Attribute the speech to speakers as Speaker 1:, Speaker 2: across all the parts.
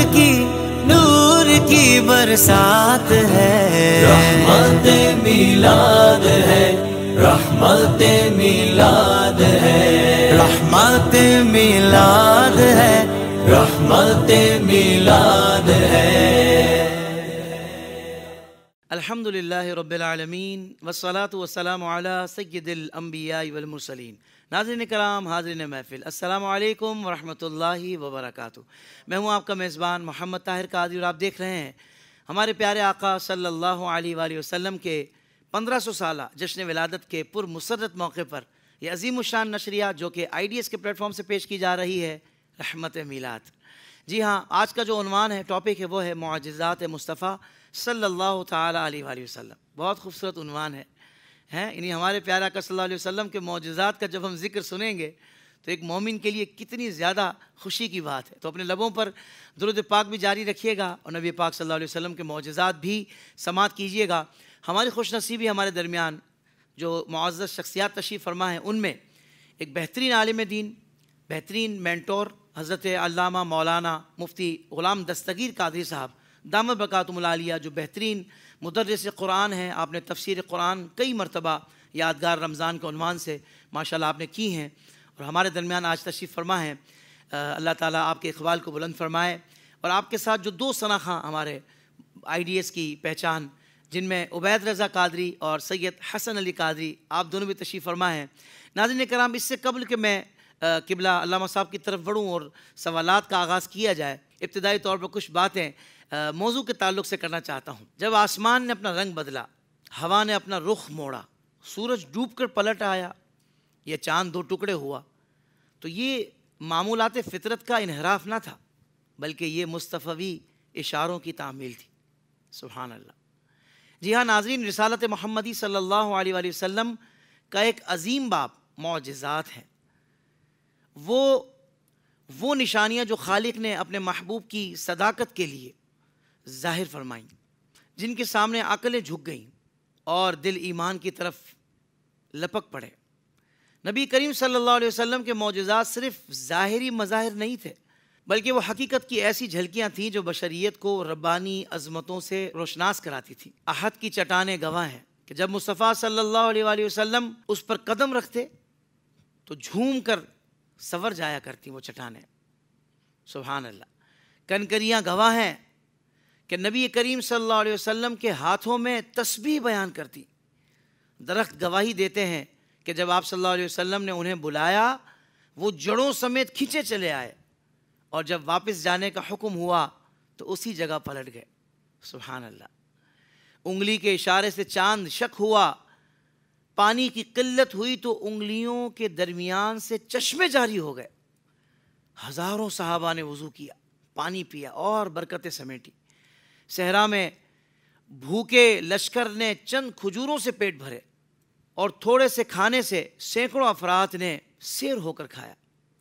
Speaker 1: نور کی برسات ہے،
Speaker 2: رحمت میلاد ہے، رحمت میلاد ہے،
Speaker 1: رحمت میلاد ہے،
Speaker 2: رحمت میلاد ہے۔
Speaker 3: الحمدللہ رب العالمین والصلاة والسلام علی سید الانبیاء والمرسلین۔ ناظرین کرام، حاضرین محفل، السلام علیکم ورحمۃ اللہ وبرکاتہ۔ میں ہوں آپ کا میزبان محمد طاہر قادری، اور آپ دیکھ رہے ہیں ہمارے پیارے آقا صلی اللہ علیہ وآلہ وسلم کے 1500 سالہ جشن ولادت کے پر مسرت موقع پر یہ عظیم الشان نشریات جو کہ IDS کے پلیٹ فارم سے پیش کی جا رہی ہے، رحمت میلاد۔ جی ہاں، آج کا جو عنوان ہے، ٹاپک ہے، وہ ہے معجزات مصطفیٰ صلی اللہ تعالیٰ علیہ وآلہ وسلم۔ بہت خوبصورت عنوان ہے، انہیں ہمارے پیارے آقا صلی اللہ علیہ وسلم کے معجزات کا جب ہم ذکر سنیں گے تو ایک مومن کے لیے کتنی زیادہ خوشی کی بات ہے۔ تو اپنے لبوں پر درود پاک بھی جاری رکھیے گا اور نبی پاک صلی اللہ علیہ وسلم کے معجزات بھی سماعت کیجیے گا۔ ہماری خوش نصیبی ہمارے درمیان جو معزز شخصیات تشریف فرما ہیں، ان میں ایک بہترین عالم دین، بہترین مینٹور حضرت علامہ مولانا مفتی غلام دستگیر قادری صاحب دامت برکاتہم العالیہ، جو بہترین مدرس قرآن ہیں۔ آپ نے تفسیر قرآن کئی مرتبہ یادگار رمضان کے عنوان سے ماشاءاللہ آپ نے کی ہیں، اور ہمارے درمیان آج تشریف فرما ہیں۔ اللہ تعالیٰ آپ کے اقبال کو بلند فرمائے، اور آپ کے ساتھ جو دو ثناخواں ہمارے IDS کی پہچان، جن میں عبید رضا قادری اور سید حسن علی قادری، آپ دونوں بھی تشریف فرما ہیں۔ ناظرین کرام، اس سے قبل کہ میں قبلہ علامہ صاحب کی طرف بڑھوں اور سوالات کا آغاز کیا جائے، ابتدائی طور پر کچھ باتیں موضوع کے تعلق سے کرنا چاہتا ہوں۔ جب آسمان نے اپنا رنگ بدلا، ہوا نے اپنا رخ موڑا، سورج ڈوب کر پلٹ آیا، یہ چاند دو ٹکڑے ہوا، تو یہ معمولات فطرت کا انحراف نہ تھا، بلکہ یہ مصطفی اشاروں کی تعمیل تھی۔ سبحان اللہ۔ جی ہاں ناظرین، رسالت محمدی صلی اللہ علیہ وآلہ وسلم کا ایک عظیم باب معجزات ہیں۔ وہ نشانیاں جو خالق نے اپنے محبوب کی صداقت کے لیے ظاہر فرمائیں، جن کے سامنے عقلیں جھک گئیں اور دل ایمان کی طرف لپک پڑے۔ نبی کریم صلی اللہ علیہ وسلم کے معجزات صرف ظاہری مظاہر نہیں تھے، بلکہ وہ حقیقت کی ایسی جھلکیاں تھیں جو بشریت کو ربانی عظمتوں سے روشناس کراتی تھیں۔ احد کی چٹانیں گواہ ہیں کہ جب مصطفیٰ صلی اللہ علیہ وآلہ وسلم اس پر قدم رکھتے تو جھوم کر سنور جایا کرتی وہ چٹانیں۔ سبحان اللہ۔ کنکریاں گواہ ہیں کہ نبی کریم صلی اللہ علیہ وسلم کے ہاتھوں میں تسبیح بیان کرتی۔ درخت گواہی دیتے ہیں کہ جب آپ صلی اللہ علیہ وسلم نے انہیں بلایا، وہ جڑوں سمیت کھینچے چلے آئے، اور جب واپس جانے کا حکم ہوا تو اسی جگہ پلٹ گئے۔ سبحان اللہ۔ انگلی کے اشارے سے چاند شک ہوا، پانی کی قلت ہوئی تو انگلیوں کے درمیان سے چشمے جاری ہو گئے۔ ہزاروں صحابہ نے وضو کیا، پانی پیا اور برکتیں سمیٹی۔ صحرا میں بھوکے لشکر نے چند کھجوروں سے پیٹ بھرے، اور تھوڑے سے کھانے سے سینکڑوں افراد نے سیر ہو کر کھایا۔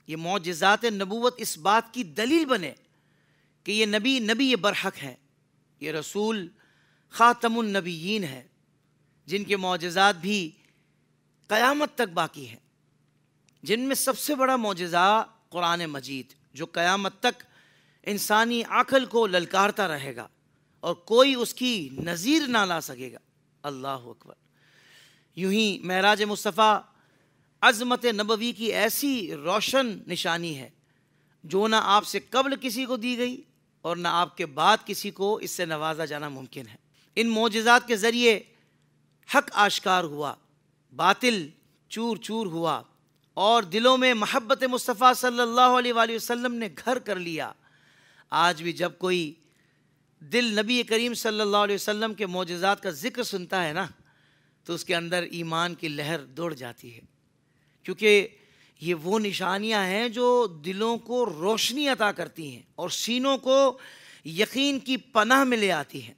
Speaker 3: یہ معجزات نبوت اس بات کی دلیل بنے کہ یہ نبی برحق ہے، یہ رسول خاتم النبیین ہے، جن کے معجزات بھی قیامت تک باقی ہیں، جن میں سب سے بڑا معجزہ قرآن مجید، جو قیامت تک انسانی عقل کو للکارتا رہے گا اور کوئی اس کی نظیر نہ لا سکے گا۔ اللہ اکبر۔ یوں ہی معراج مصطفیٰ عظمت نبوی کی ایسی روشن نشانی ہے جو نہ آپ سے قبل کسی کو دی گئی اور نہ آپ کے بعد کسی کو اس سے نوازا جانا ممکن ہے۔ ان معجزات کے ذریعے حق آشکار ہوا، باطل چور چور ہوا، اور دلوں میں محبت مصطفیٰ صلی اللہ علیہ وآلہ وسلم نے گھر کر لیا۔ آج بھی جب کوئی دل نبی کریم صلی اللہ علیہ وسلم کے معجزات کا ذکر سنتا ہے نا، تو اس کے اندر ایمان کی لہر دوڑ جاتی ہے، کیونکہ یہ وہ نشانیاں ہیں جو دلوں کو روشنی عطا کرتی ہیں اور سینوں کو یقین کی پناہ میں لے آتی ہیں۔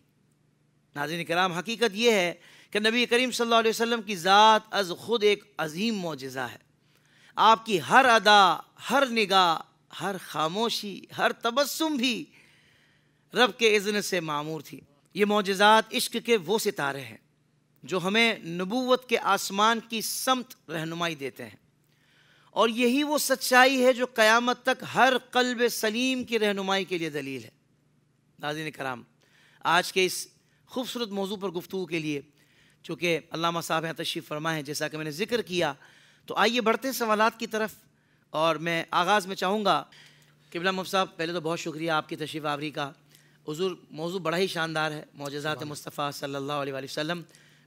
Speaker 3: ناظرین کرام، حقیقت یہ ہے کہ نبی کریم صلی اللہ علیہ وسلم کی ذات از خود ایک عظیم معجزہ ہے۔ آپ کی ہر ادا، ہر نگاہ، ہر خاموشی، ہر تبسم بھی رب کے اذن سے معمور تھی۔ یہ معجزات عشق کے وہ ستارے ہیں جو ہمیں نبوت کے آسمان کی سمت رہنمائی دیتے ہیں، اور یہی وہ سچائی ہے جو قیامت تک ہر قلب سلیم کی رہنمائی کے لیے دلیل ہے۔ ناظرین کرام، آج کے اس خوبصورت موضوع پر گفتگو کے لیے چونکہ علامہ صاحب یہاں تشریف فرما ہے، جیسا کہ میں نے ذکر کیا، تو آئیے بڑھتے ہیں سوالات کی طرف۔ اور میں آغاز میں چاہوں گا قبلہ مفتی صاحب، پہلے تو بہت شکریہ آپ کی تشریف آوری کا۔ حضور موضوع بڑا ہی شاندار ہے، معجزات مصطفیٰ صلی اللہ علیہ وآلہ وسلم۔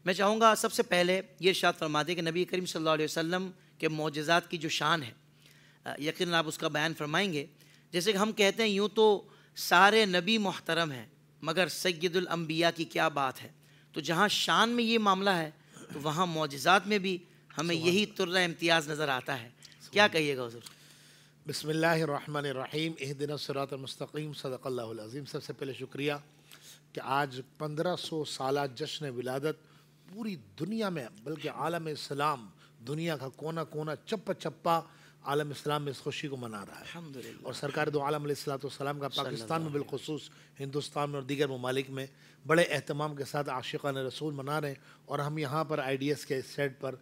Speaker 3: میں چاہوں گا سب سے پہلے یہ ارشاد فرما دیں کہ نبی کریم صلی اللہ علیہ وسلم کے معجزات کی جو شان ہے، یقیناً آپ اس کا بیان فرمائیں گے۔ جیسے کہ ہم کہتے ہیں یوں تو سارے نبی محترم ہیں، مگر سید الانبیاء کی کیا بات ہے۔ تو جہاں شان میں یہ معاملہ ہے تو وہاں معجزات میں بھی ہمیں یہی طرح امتیاز نظر آتا ہے۔ کیا کہیے گا حضور؟
Speaker 4: بسم اللہ الرحمن الرحیم، اہدنا الصراط المستقیم، صدق اللہ العظیم۔ سب سے پہلے شکریہ کہ آج 1500 سالہ جشن ولادت پوری دنیا میں بلکہ عالم اسلام، دنیا کا کونا کونا، چپا چپا عالم اسلام میں اس خوشی کو منا رہا ہے۔
Speaker 3: الحمدللہ۔
Speaker 4: اور سرکار دو عالم علیہ السلام کا پاکستان میں بالخصوص ہندوستان میں اور دیگر ممالک میں بڑے اہتمام کے ساتھ عاشقان رسول منا رہے ہیں، اور ہم یہاں پر آئی ڈی ایس کے سیٹ پر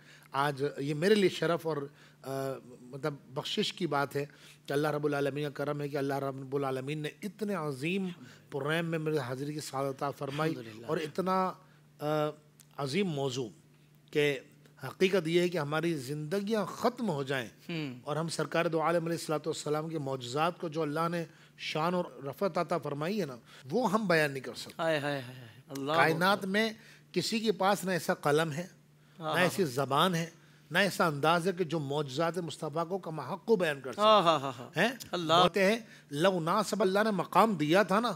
Speaker 4: آج یہ میرے لیے شرف اور مطلب بخشش کی بات ہے کہ اللہ رب العالمین کا کرم ہے کہ اللہ رب العالمین نے اتنے عظیم پروگرام میں میرے حاضری کی سعادت عطا فرمائی، اور اتنا عظیم موضوع کہ حقیقت یہ ہے کہ ہماری زندگیاں ختم ہو جائیں اور ہم سرکار دو عالم علیہ السلام کے معجزات کو جو اللہ نے شان اور رفعت عطا فرمائی ہے نا، وہ ہم بیان نہیں کر سکتے۔
Speaker 3: ہائے ہائے ہائے، اللہ
Speaker 4: کائنات میں کسی کے پاس نہ ایسا قلم ہے، نہ ایسی زبان ہے، نہ ایسا انداز ہے کہ جو معجزات مصطفیٰ کو کما حق کو بیان کر سکتے ہیں۔ بولتے ہیں لو ناسب، اللہ نے مقام دیا تھا نا،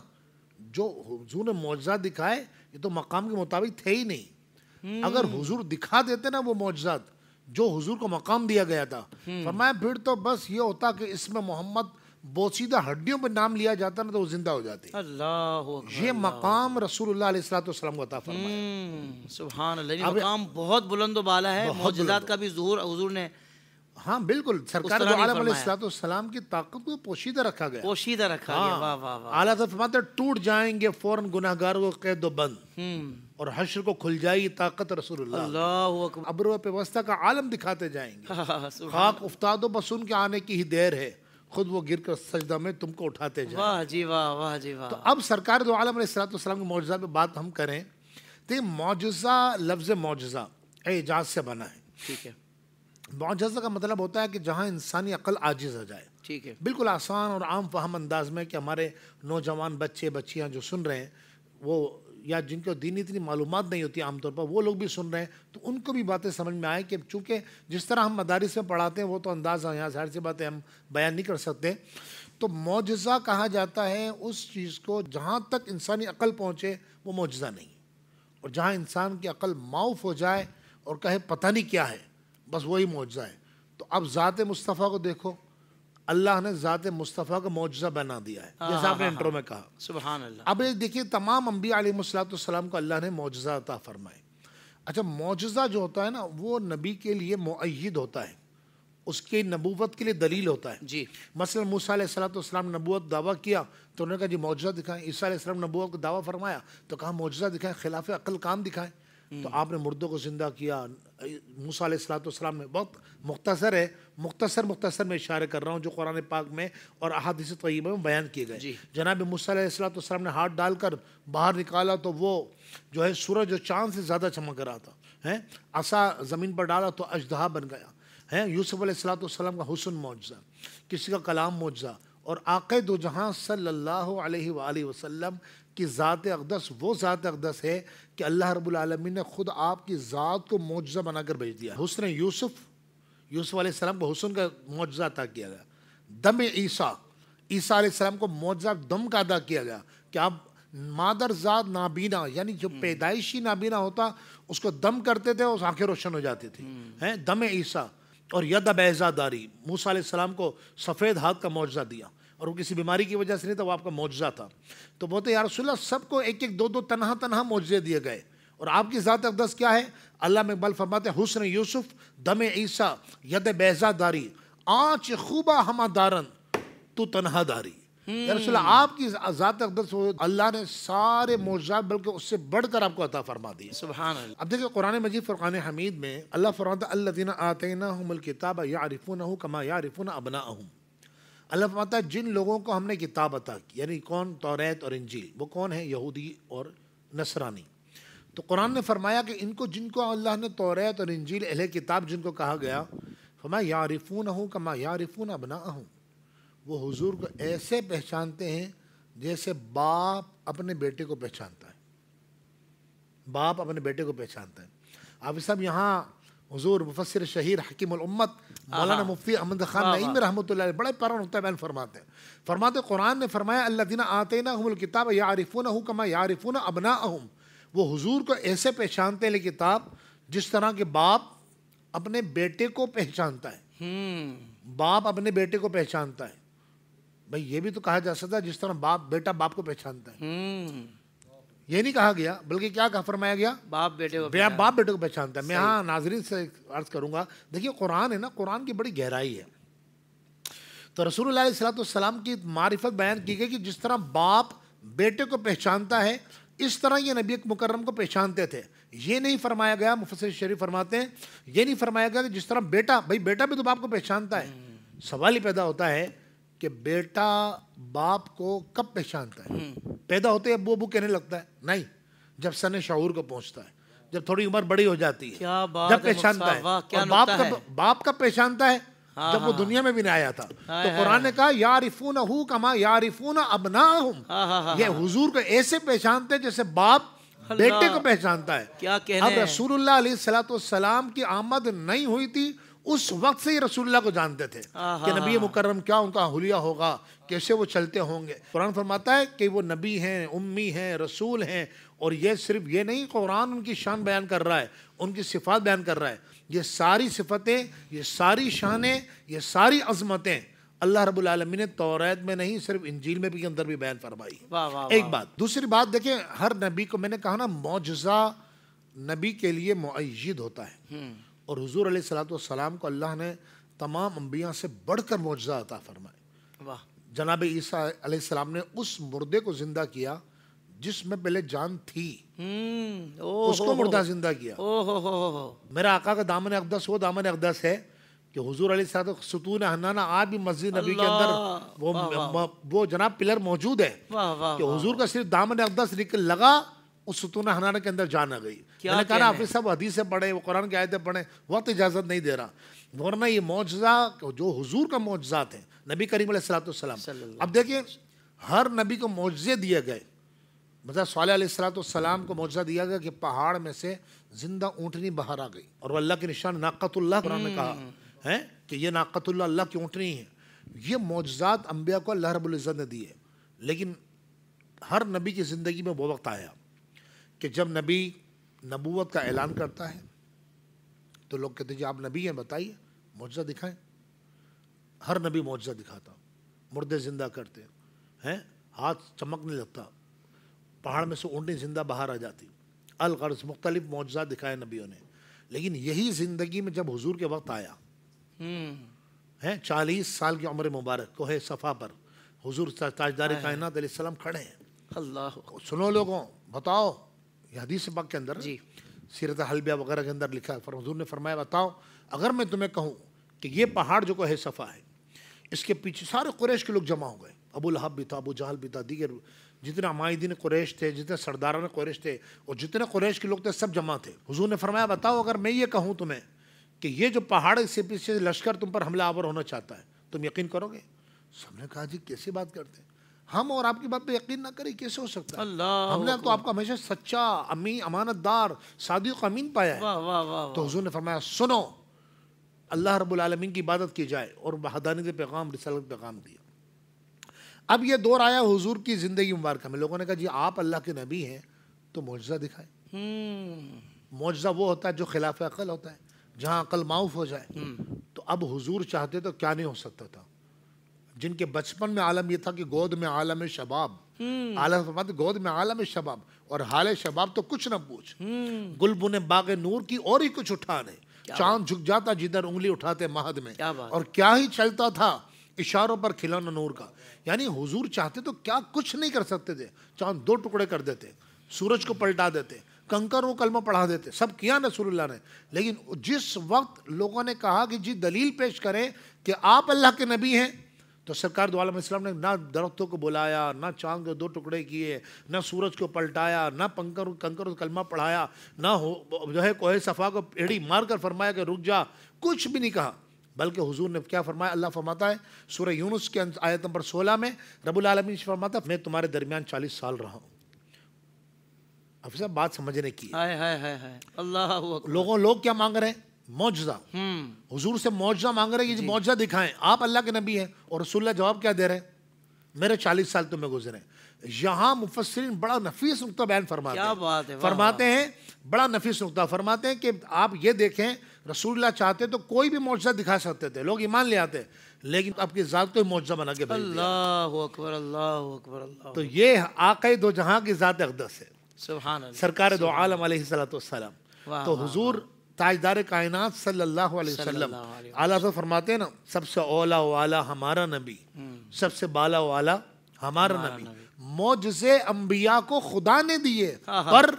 Speaker 4: جو حضور نے معجزات دکھائے یہ تو مقام کے مطابق تھے ہی نہیں۔ اگر حضور دکھا دیتے نا وہ معجزات جو حضور کو مقام دیا گیا تھا، فرمایا پھر تو بس یہ ہوتا کہ اس میں محمد بوسیدہ ہڈیوں پہ نام لیا جاتا نا تو وہ زندہ ہو جاتے۔
Speaker 3: اللہ اکبر،
Speaker 4: یہ مقام رسول اللہ علیہ السلام کو عطا فرمایا۔
Speaker 3: سبحان اللہ، یہ مقام بہت بلند و بالا ہے۔ معجزات کا بھی ظہور حضور نے،
Speaker 4: ہاں بالکل، سرکار دو عالم علیہ السلام کی طاقت کو پوشیدہ رکھا گیا،
Speaker 3: پوشیدہ رکھا گیا۔ واہ واہ واہ۔
Speaker 4: اعلیٰ حضرت فرماتے ٹوٹ جائیں گے فوراً گناہگاروں کو قید و بند، اور حشر کو کھل جائے گی طاقت رسول اللہ۔
Speaker 3: اللہ اکبر،
Speaker 4: ابرو پہ وسطی کا عالم دکھاتے جائیں گے، خاک افتادو بس ان کے آنے کی ہی دیر ہے، خود وہ گر کر سجدہ میں تم کو اٹھاتے جائیں۔
Speaker 3: واہ جی واہ، واہ جی واہ۔
Speaker 4: تو اب سرکار دو عالم علیہ السلام کے معجزات پہ بات ہم کریں تو یہ معجزہ، لفظ معجزہ اعجاز سے بنا ہے۔
Speaker 3: ٹھیک ہے،
Speaker 4: معجزہ کا مطلب ہوتا ہے کہ جہاں انسانی عقل عاجز ہو جائے۔
Speaker 3: ٹھیک ہے،
Speaker 4: بالکل آسان اور عام فہم انداز میں کہ ہمارے نوجوان بچے بچیاں جو سن رہے ہیں، وہ یا جن کو دینی اتنی معلومات نہیں ہوتی عام طور پر، وہ لوگ بھی سن رہے ہیں تو ان کو بھی باتیں سمجھ میں آئے کہ چونکہ جس طرح ہم مدارس میں پڑھاتے ہیں وہ تو انداز یہاں ظاہر سی باتیں ہم بیان نہیں کر سکتے۔ تو معجزہ کہا جاتا ہے اس چیز کو جہاں تک انسانی عقل پہنچے وہ معجزہ نہیں، اور جہاں انسان کی عقل معاف ہو جائے اور کہے پتہ نہیں کیا ہے، بس وہی معجزہ ہے۔ تو اب ذات مصطفیٰ کو دیکھو، اللہ نے ذات مصطفیٰ کا معجزہ بنا دیا ہے، جیسا آپ نے انٹرو میں کہا۔
Speaker 3: سبحان اللہ۔
Speaker 4: اب دیکھیے تمام انبیاء علیہ السلام کو اللہ نے معجزہ عطا فرمائے۔ اچھا، معجزہ جو ہوتا ہے نا وہ نبی کے لیے مؤید ہوتا ہے، اس کی نبوت کے لیے دلیل ہوتا ہے۔
Speaker 3: جی،
Speaker 4: مثلا موسیٰ علیہ السلام نبوت دعویٰ کیا تو انہوں نے کہا جی معجزہ دکھائیں۔ عیسیٰ علیہ السلام نبوت کو دعویٰ فرمایا تو کہا معجزہ دکھائیں، خلاف عقل کام دکھائیں۔ تو آپ نے مردوں کو زندہ کیا۔ موسیٰ علیہ السلام نے بہت مختصر ہے، مختصر میں اشارے کر رہا ہوں جو قرآن پاک میں اور احادیث طیبہ میں بیان کیے گئے۔ جناب موسیٰ علیہ السلام نے ہاتھ ڈال کر باہر نکالا تو وہ جو ہے سورج جو چاند سے زیادہ چمک رہا تھا، عصا زمین پر ڈالا تو اژدہا بن گیا۔ یوسف علیہ السلام کا حسن معجزہ، کسی کا کلام معجزہ، اور آقا دو جہاں صلی اللہ علیہ وآلہ وسلم کی ذات اقدس وہ ذات اقدس ہے کہ اللہ رب العالمین نے خود آپ کی ذات کو معجزہ بنا کر بھیج دیا۔ حسن یوسف علیہ السلام کو حسن کا معجزہ عطا کیا گیا۔ دم عیسیٰ علیہ السلام کو معجزہ دم کا ادا کیا گیا کہ آپ مادر ذات نابینا، یعنی جو پیدائشی نابینا ہوتا اس کو دم کرتے تھے اور آنکھیں روشن ہو جاتی تھی۔ دم عیسیٰ اور ید بیضا داری، موسیٰ علیہ السلام کو سفید ہاتھ کا معجزہ دیا، اور وہ کسی بیماری کی وجہ سے نہیں تھا، وہ آپ کا معجزہ تھا۔ تو بولتے یا رسول اللہ سب کو ایک ایک دو تنہا معجزے دیے گئے، اور آپ کی ذات اقدس کیا ہے؟ اللہ میں اقبال فرماتے ہیں حسن یوسف دم عیسیٰ ید بیضا داری آنچ خوبہ ہما دارن تو تنہا داری۔ یا رسول اللہ آپ کی ذات اقدس اللہ نے سارے معجزات بلکہ اس سے بڑھ کر آپ کو عطا فرما دی۔
Speaker 3: سبحان اللہ۔
Speaker 4: اب دیکھیں قرآن مجید فرقان حمید میں اللہ فرماتا ہے الذین آتیناہم الکتاب یعرفونہ کما یعرفون ابناءہم، اللہ فرماتا ہے جن لوگوں کو ہم نے کتاب عطا کی، یعنی کون؟ توریت اور انجیل، وہ کون ہے؟ یہودی اور نصرانی۔ تو قرآن نے فرمایا کہ ان کو، جن کو اللہ نے توریت اور انجیل اہل کتاب جن کو کہا گیا، فرمایا یعرفونہ کما یعرفون ابناءہم، وہ حضور کو ایسے پہچانتے ہیں جیسے باپ اپنے بیٹے کو پہچانتا ہے، باپ اپنے بیٹے کو پہچانتا ہے۔ آپ صاحب یہاں حضور مفسر شہیر حکیم الامت مولانا مفتی احمد خان نعیمی رحمۃ اللہ علیہ بڑے پیارا نقطہ بیان فرماتے ہیں، قرآن نے فرمایا الذین آتیناہم الکتاب یعرفونہ کما یعرفون ابناءہم، وہ حضور کو ایسے پہچانتے ہیں کتاب جس طرح کے باپ اپنے بیٹے کو پہچانتا ہے، باپ اپنے بیٹے کو پہچانتا ہے۔ بھئی یہ بھی تو کہا جا سکتا ہے جس طرح بیٹا باپ کو پہچانتا ہے، یہ نہیں کہا گیا، بلکہ کیا کہا فرمایا گیا؟
Speaker 3: باپ بیٹے کو
Speaker 4: باپ بیٹے کو پہچانتا ہے۔ میں یہاں ناظرین سے عرض کروں گا، دیکھیے قرآن ہے نا، قرآن کی بڑی گہرائی ہے۔ تو رسول اللہ علیہ السلام کی معرفت بیان کی گئی کہ جس طرح باپ بیٹے کو پہچانتا ہے اس طرح یہ نبی مکرم کو پہچانتے تھے۔ یہ نہیں فرمایا گیا، مفسر شریف فرماتے ہیں یہ نہیں فرمایا گیا کہ جس طرح بیٹا، بھائی بیٹا بھی تو باپ کو پہچانتا ہے۔ سوال ہی پیدا ہوتا ہے کہ بیٹا باپ کو کب پہچانتا ہے؟ پیدا ہوتے ابو ابو کہنے لگتا ہے؟ نہیں، جب سن شعور کو پہنچتا ہے، جب تھوڑی عمر بڑی ہو جاتی ہے، جب پہچانتا ہے۔ اور باپ کب پہچانتا ہے؟ جب وہ دنیا میں بھی نہیں آیا تھا۔ تو قرآن نے کہا یعرفونہ کما یعرفون ابناءہم، یہ حضور کو ایسے پہچانتے ہیں جیسے باپ بیٹے کو پہچانتا ہے۔ اب رسول اللہ علیہ السلام کی آمد نہیں ہوئی تھی، اس وقت سے ہی رسول اللہ کو جانتے تھے کہ نبی مکرم کیا ان کا حلیہ ہوگا، کیسے وہ چلتے ہوں گے۔ قرآن فرماتا ہے کہ وہ نبی ہیں، امی ہیں، رسول ہیں، اور یہ صرف یہ نہیں، قرآن ان کی شان بیان کر رہا ہے، ان کی صفات بیان کر رہا ہے۔ یہ ساری صفتیں، یہ ساری شانیں، یہ ساری عظمتیں اللہ رب العالمین نے توریت میں نہیں صرف انجیل میں بھی اندر بھی بیان فرمائی۔ ایک بات۔ دوسری بات دیکھیں، ہر نبی کو، میں نے کہا نا، معجزہ نبی کے لیے مؤید ہوتا ہے، اور حضور علیہ السلام کو اللہ نے تمام انبیاء سے بڑھ کر معجزہ عطا فرمائے۔ جناب عیسیٰ علیہ السلام نے اس مردے کو زندہ کیا جس میں پہلے جان تھی، اس کو مردہ زندہ کیا۔ میرا آقا کا دامن اقدس وہ دامن اقدس ہے کہ حضور علیہ السلام ستون حنانہ آج بھی مسجد نبی کے اندر وہ جناب پلر موجود ہے کہ حضور کا صرف دامن اقدس لگا، اس ستون حنانہ کے اندر جان آ گئی۔ میں نے کہا حافظ صاحب حدیثیں پڑھیں، وہ قرآن کی آیتیں پڑھیں، وقت اجازت نہیں دے رہا، ورنہ یہ معجزہ جو حضور کا معجزات ہیں نبی کریم علیہ السلام۔ اب دیکھیں، ہر نبی کو معجزے دیے گئے۔ مثلا صالح علیہ السلام کو معجزہ دیا گیا کہ پہاڑ میں سے زندہ اونٹنی باہر آ گئی، اور وہ اللہ کی نشان ناقۃ اللہ قرآن نے کہا ہے کہ یہ ناقۃ اللہ، اللہ کی اونٹنی ہے۔ یہ معجزات انبیاء کو اللہ رب العزت نے دیے، لیکن ہر نبی کی زندگی میں وہ وقت آیا کہ جب نبی نبوت کا اعلان کرتا ہے تو لوگ کہتے ہیں جی آپ نبی ہیں، بتائیے معجزہ دکھائیں۔ ہر نبی معجزہ دکھاتا، مردے زندہ کرتے ہیں، ہاتھ چمکنے لگتا، پہاڑ میں سے اونٹنی زندہ باہر آ جاتی، الغرض مختلف معجزات دکھائے نبیوں نے۔ لیکن یہی زندگی میں جب حضور کے وقت آیا، 40 سال کی عمر مبارک، کوہ صفا پر حضور تاجدار کائنات علیہ السلام کھڑے ہیں۔ اللہ، سنو لوگوں، بتاؤ، یہ حدیث پاک کے اندر سیرت حلبیہ وغیرہ کے اندر لکھا ہے، حضور نے فرمایا بتاؤ اگر میں تمہیں کہوں کہ یہ پہاڑ جو کوہ صفا ہے، اس کے پیچھے سارے قریش کے لوگ جمع ہو گئے، ابو لہب بھی تھا، ابو جہل بھی تھا، دیگر جتنے عمائدین قریش تھے، جتنے سرداران قریش تھے، اور جتنے قریش کے لوگ تھے، سب جمع تھے۔ حضور نے فرمایا بتاؤ اگر میں یہ کہوں تمہیں کہ یہ جو پہاڑ سے پیچھے لشکر تم پر حملہ آور ہونا چاہتا ہے، تم یقین کرو گے؟ سب نے کہا جی کیسی بات کرتے ہیں، ہم اور آپ کی بات پہ یقین نہ کریں، کیسے ہو سکتا ہے؟ ہم نے تو آپ کو ہمیشہ سچا، امین، امانت دار، صادق امین پایا ہے۔ تو حضور نے فرمایا سنو، اللہ رب العالمین کی عبادت کی جائے، اور وحدانیت پیغام، رسالت پیغام دیا۔ اب یہ دور آیا حضور کی زندگی مبارکہ میں، لوگوں نے کہا جی آپ اللہ کے نبی ہیں تو معجزہ دکھائیں۔ معجزہ وہ ہوتا ہے جو خلاف عقل ہوتا ہے، جہاں عقل معاف ہو جائے۔ تو اب حضور چاہتے تو کیا نہیں ہو سکتا تھا۔ جن کے بچپن میں عالم یہ تھا کہ گود میں عالم شباب، عالم فرماتے گود میں عالم شباب، اور حال شباب تو کچھ نہ پوچھ، گل بن باغ نور کی اور ہی کچھ اٹھانے، چاند جھک جاتا جدھر انگلی اٹھاتے مہد میں، اور کیا ہی چلتا تھا اشاروں پر کھلانا نور کا۔ یعنی حضور چاہتے تو کیا کچھ نہیں کر سکتے تھے، چاند 2 ٹکڑے کر دیتے، سورج کو پلٹا دیتے، کنکر کو کلمہ پڑھا دیتے، سب کیا رسول اللہ نے۔ لیکن جس وقت لوگوں نے کہا کہ جی دلیل پیش کریں کہ آپ اللہ کے نبی ہیں، تو سرکار دو عالم السلام نے نہ درختوں کو بلایا، نہ چاند کے 2 ٹکڑے کیے، نہ سورج کو پلٹایا، نہ کنکر کلمہ پڑھایا، نہ جو ہے کوہ صفا کو ایڑی مار کر فرمایا کہ رک جا، کچھ بھی نہیں کہا، بلکہ حضور نے کیا فرمایا؟ اللہ فرماتا ہے سورہ یونس کے آیت نمبر 16 میں، رب العالمین فرماتا ہے میں تمہارے درمیان 40 سال رہا ہوں۔ اب صاحب بات سمجھنے کی
Speaker 3: اللہ اکبر۔
Speaker 4: لوگ کیا مانگ رہے ہیں؟ معجزہ۔ حضور سے معجزہ مانگ رہے ہیں کہ معجزہ دکھائیں، آپ اللہ کے نبی ہیں، اور رسول اللہ جواب کیا دے رہے ہیں؟ میرے 40 سال تمہیں گزرے۔ یہاں مفسرین بڑا نفیس نقطہ بیان فرماتے ہیں،
Speaker 3: کیا بات ہے،
Speaker 4: فرماتے ہیں بڑا نفیس نقطہ، فرماتے ہیں کہ آپ یہ دیکھیں رسول اللہ چاہتے تو کوئی بھی معجزہ دکھا سکتے تھے، لوگ ایمان لے آتے، لیکن آپ کی ذات کو معجزہ بنا کے بھیج دیا۔
Speaker 3: اللہ اکبر، اللہ اکبر، اللہ۔
Speaker 4: تو یہ آقا دو جہاں کی ذات اقدس ہے،
Speaker 3: سبحان اللہ،
Speaker 4: سرکار دو عالم علیہ السلام۔ تو حضور تاجدار کائنات صلی اللہ علیہ وسلم اعلیٰ سے فرماتے ہیں نا، سب سے اولا و اعلیٰ ہمارا نبی، سب سے بالا و اعلیٰ ہمارا نبی۔ معجزے انبیاء کو خدا نے دیے، پر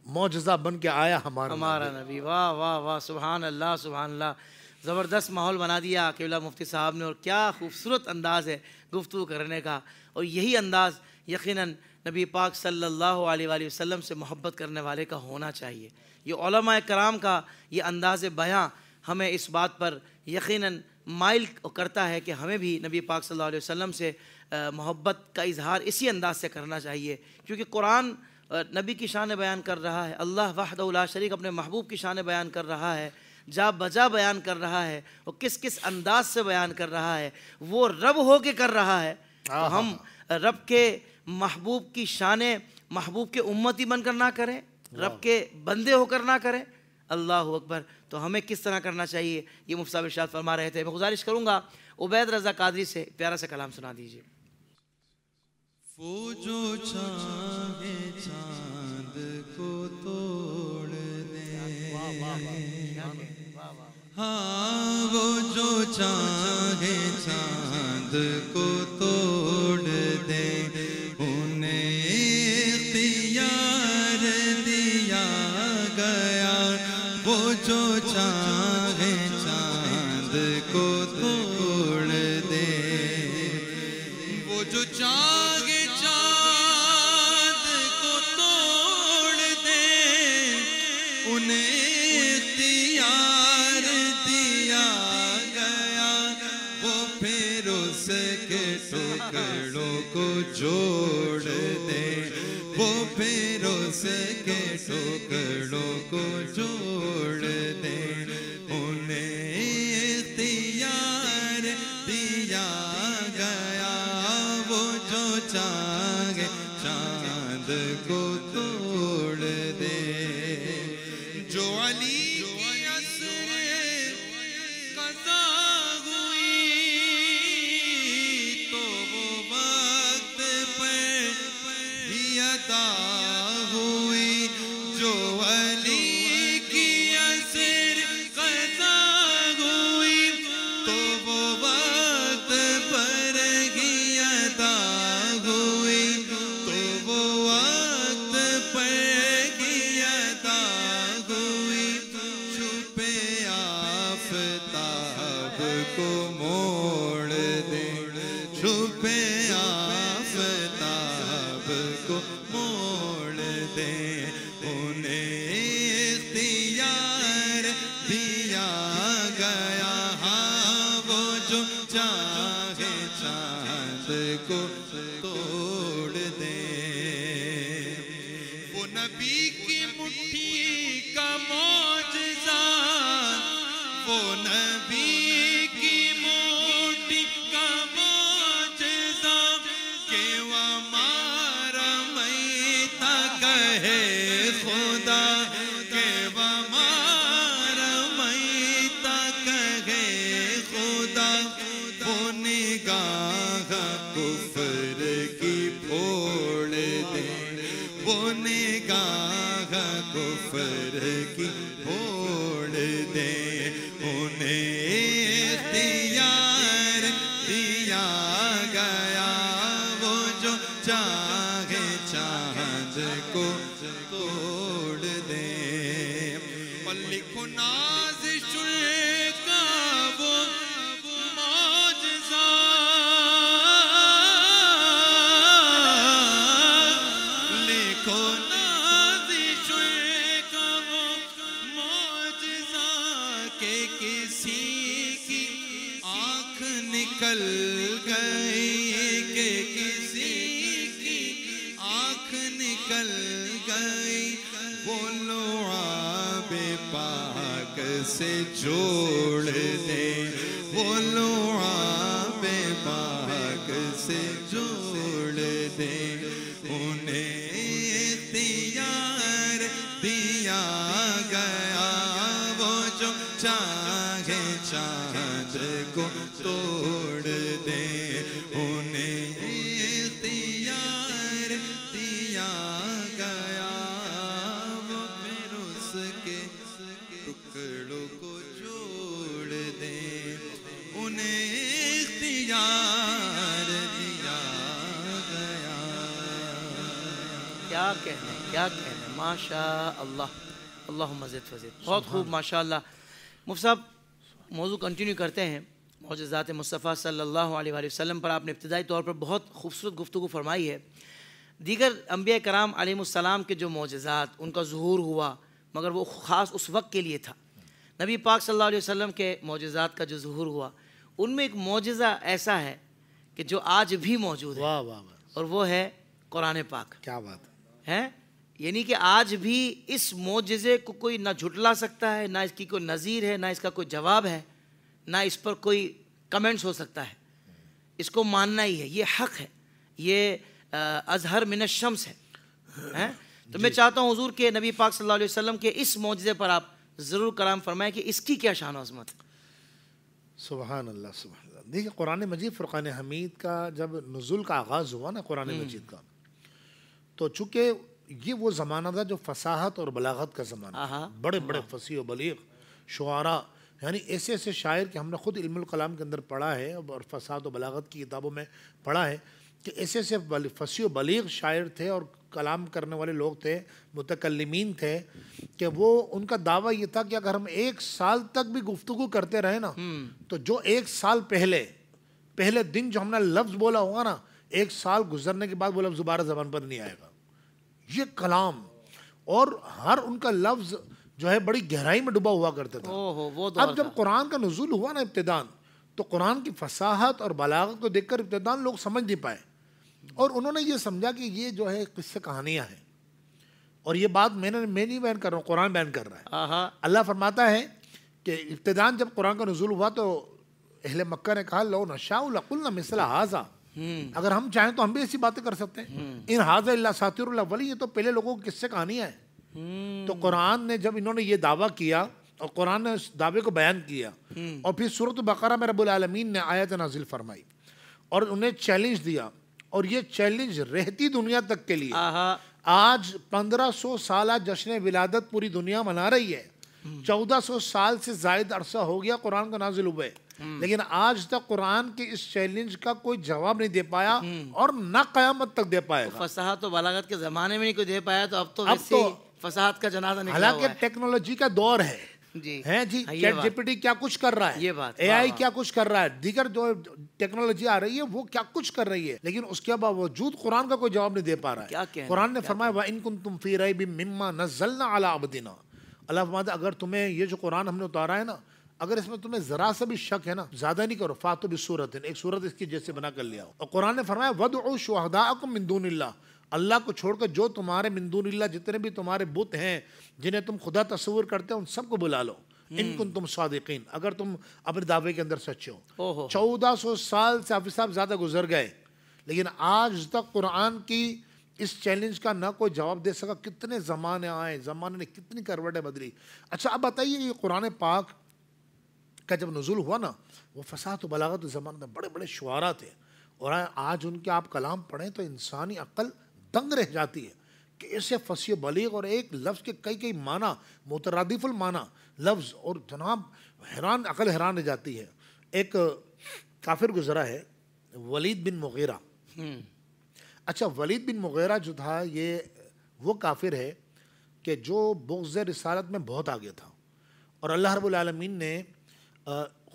Speaker 4: معجزہ بن کے آیا ہمارا
Speaker 3: نبی۔ واہ واہ واہ، سبحان اللہ، سبحان اللہ۔ زبردست ماحول بنا دیا قبلہ مفتی صاحب نے، اور کیا خوبصورت انداز ہے گفتگو کرنے کا، اور یہی انداز یقیناً نبی پاک صلی اللہ علیہ وآلہ وسلم سے محبت کرنے والے کا ہونا چاہیے۔ یہ علماء کرام کا یہ انداز بیاں ہمیں اس بات پر یقیناً مائل کرتا ہے کہ ہمیں بھی نبی پاک صلی اللہ علیہ وسلم سے محبت کا اظہار اسی انداز سے کرنا چاہیے، کیونکہ قرآن نبی کی شان بیان کر رہا ہے، اللہ وحدہ لا شریک اپنے محبوب کی شان بیان کر رہا ہے، جا بجا بیان کر رہا ہے، اور کس کس انداز سے بیان کر رہا ہے، وہ رب ہو کے کر رہا ہے۔ تو ہم رب کے محبوب کی شان محبوب کے امتی بن کر نہ کریں، رب کے بندے ہو کر نہ کریں۔ اللہ اکبر۔ تو ہمیں کس طرح کرنا چاہیے یہ مفتی صاحب ارشاد فرما رہے تھے۔ میں گزارش کروں گا عبید رضا قادری سے پیارا سا کلام سنا دیجیے۔
Speaker 1: وہ جو چاہے چاند کو توڑ دے، ہاں وہ جو چاہے چاند کو توڑ دے، انہیں اختیار دیا گیا، وہ جو چاہے چاند کو توڑ دے، وہ جو چاہے چاند کو توڑ دے، انہیں اختیار دیا گیا، وہ پھر اس کے ٹکڑوں کو جوڑ دے، وہ پھر اس کے ٹکڑوں کو جوڑ دے، انہیں اختیار دیا گیا، وہ جو چاہے چاند کو توڑ دے۔ جو علی کی عصر قضا ہوئی تو وہ وقت پر ہی ادا ہوئی، جو علی کی عصر قضا ہوئی تو وہ وقت پر ہی ادا ہوئی، تو وہ وقت پر ہی ادا ہوئی، چھپے آفتاب کو موڑ دے، چھپے آفتاب کو موڑ دے، انہیں اختیار دیا گیا، ہاں وہ جو چاہے چاند کو توڑ دے۔ وہ نبی کی مٹھی کا معجزہ، وہ نبی کی مٹھی کا معجزہ، کہ وہ ہمارا میتا کہے خدا، کہ وہ ہمارا میتا کہے خدا، وہ نگاہ کفر کی پھوڑ دے، وہ نگاہ کفر کی پھوڑ دے، انہیں اختیار دیا گیا، وہ جو چاہے چاند کو توڑ دے۔ اور لکھو نازش کا وہ معجزہ، نکل گئی وہ لعاب پاک سے جوڑ دے وہ لعاب پاک سے جوڑ دے انہیں اختیار دیا گیا وہ جو چاہے چاند کو توڑ دے انہیں اختیار دیا گیا وہ پھر اس کے ٹکڑوں کو جوڑ دے انہیں اختیار دیا گیا.
Speaker 3: کیا کہنے کیا کہنے ماشاء اللہ اللہم زد فزد. بہت خوب ماشاء اللہ. مفتی صاحب موضوع کنٹینیو کرتے ہیں. معجزات مصطفیٰ صلی اللہ علیہ وآلہ وسلم پر آپ نے ابتدائی طور پر بہت خوبصورت گفتگو فرمائی ہے. دیگر انبیاء کرام علیہ السلام کے جو معجزات ان کا ظہور ہوا مگر وہ خاص اس وقت کے لیے تھا. نبی پاک صلی اللہ علیہ وسلم کے معجزات کا جو ظہور ہوا ان میں ایک معجزہ ایسا ہے کہ جو آج بھی موجود ہے
Speaker 4: واہ واہ واہ،
Speaker 3: اور وہ ہے قرآن پاک
Speaker 4: کیا بات
Speaker 3: ہے. یعنی کہ آج بھی اس معجزے کو کوئی نہ جھٹلا سکتا ہے، نہ اس کی کوئی نظیر ہے، نہ اس کا کوئی جواب ہے، نہ اس پر کوئی کمنٹس ہو سکتا ہے. اس کو ماننا ہی ہے، یہ حق ہے، یہ اظہر من الشمس ہے. تو میں چاہتا ہوں حضور کے نبی پاک صلی اللہ علیہ وسلم کے اس معجزے پر آپ ضرور کلام فرمائیں کہ اس کی کیا شان و عظمت ہے.
Speaker 4: سبحان اللہ سبحان اللہ. دیکھیں قرآن مجید فرقان حمید کا جب نزول کا آغاز ہوا نا قرآن مجید کا، تو چونکہ یہ وہ زمانہ تھا جو فصاحت اور بلاغت کا زمانہ، بڑے بڑے فصیح و بلیغ شعراء، یعنی ایسے ایسے شاعر کہ ہم نے خود علم الکلام کے اندر پڑھا ہے اور فصاحت و بلاغت کی کتابوں میں پڑھا ہے کہ ایسے ایسے فصیح و بلیغ شاعر تھے اور کلام کرنے والے لوگ تھے، متکلمین تھے، کہ وہ ان کا دعویٰ یہ تھا کہ اگر ہم 1 سال تک بھی گفتگو کرتے رہے نا تو جو 1 سال پہلے دن جو ہم نے لفظ بولا ہوگا نا 1 سال گزرنے کے بعد وہ لفظ دوبارہ زبان پر نہیں آئے گا. یہ کلام اور ہر ان کا لفظ جو ہے بڑی گہرائی میں ڈوبا ہوا کرتا تھا. اب جب قرآن کا نزول ہوا نا ابتدان تو قرآن کی فصاحت اور بلاغت کو دیکھ کر ابتدان لوگ سمجھ نہیں پائے اور انہوں نے یہ سمجھا کہ یہ جو ہے قصے کہانیاں ہیں. اور یہ بات میں نہیں بیان کر رہا ہوں، قرآن بیان کر رہا ہے. اللہ فرماتا ہے کہ ابتدان جب قرآن کا نزول ہوا تو اہل مکہ نے کہا لو نشاء لقلنا مثل ھذا، اگر ہم چاہیں تو ہم بھی ایسی باتیں کر سکتے ہیں. ان ھذا الا اساطیر الاولین، یہ تو پہلے لوگوں کی قصے کہانیاں ہیں. تو قرآن نے جب انہوں نے یہ دعویٰ کیا اور قرآن نے اس دعوے کو بیان کیا اور پھر سورۃ بقرہ میں رب العالمین نے آیت نازل فرمائی اور انہیں چیلنج دیا، اور یہ چیلنج رہتی دنیا تک کے لیے. آج 1500 سالہ جشن ولادت پوری دنیا منا رہی ہے. 1400 سال سے زائد عرصہ ہو گیا قرآن کا نازل ہوئے، لیکن آج تک قرآن کے اس چیلنج کا کوئی جواب نہیں دے پایا اور نہ قیامت تک دے پائے گا.
Speaker 3: فصاحت و بلاغت کے زمانے میں نہیں کوئی دے پایا تو اب تو فصاحت کا جنازہ نکلا ہوا ہے.
Speaker 4: حالانکہ ٹیکنالوجی کا دور ہے
Speaker 3: جی
Speaker 4: چیٹ جی پی ٹی کیا کچھ کر رہا ہے، اے آئی کیا کچھ کر رہا ہے، دیگر جو ٹیکنالوجی آ رہی ہے وہ کیا کچھ کر رہی ہے، لیکن اس کے باوجود قرآن کا کوئی جواب نہیں دے پا رہا ہے. قرآن نے فرمایا وَإِن كُنتُمْ فِي رَيْبٍ مِّمَّا نَزَّلْنَا عَلَىٰ عَبْدِنَا. اللہ فرماتا اگر تمہیں یہ جو قرآن ہم نے اتارا ہے نا، اگر اس میں تمہیں ذرا سا بھی شک ہے نا، زیادہ نہیں کرو، فاتوا بسورۃ، ایک سورت اس کی جیسے بنا کر لیا. اور قرآن نے فرمایا وَادْعُوا شُهَدَاءَكُم مِّن دُونِ اللَّهِ، اللہ کو چھوڑ کر جو تمہارے من دون اللہ جتنے بھی تمہارے بت ہیں جنہیں تم خدا تصور کرتے ہو ان سب کو بلا لو ان کنتم صادقین، اگر تم اپنے دعوے کے اندر سچے ہو. 1400 سال سے حافظ صاحب زیادہ گزر گئے لیکن آج تک قرآن کی اس چیلنج کا نہ کوئی جواب دے سکا. کتنے زمانے آئے، زمانے نے کتنی کروٹیں بدلی. اچھا اب بتائیے یہ قرآن پاک کا جب نزول ہوا نا، وہ فصاحت و بلاغت زمانے میں بڑے بڑے شعراء تھے اور آج ان کے آپ کلام پڑھیں تو انسانی عقل دنگ رہ جاتی ہے کہ ایسے فصیح و بلیغ اور ایک لفظ کے کئی معنی مترادف المعنی لفظ، اور جناب عقل حیران رہ جاتی ہے. ایک کافر گزرا ہے ولید بن مغیرہ. اچھا ولید بن مغیرہ جو تھا یہ وہ کافر ہے کہ جو بغض رسالت میں بہت آگے تھا، اور اللہ رب العالمین نے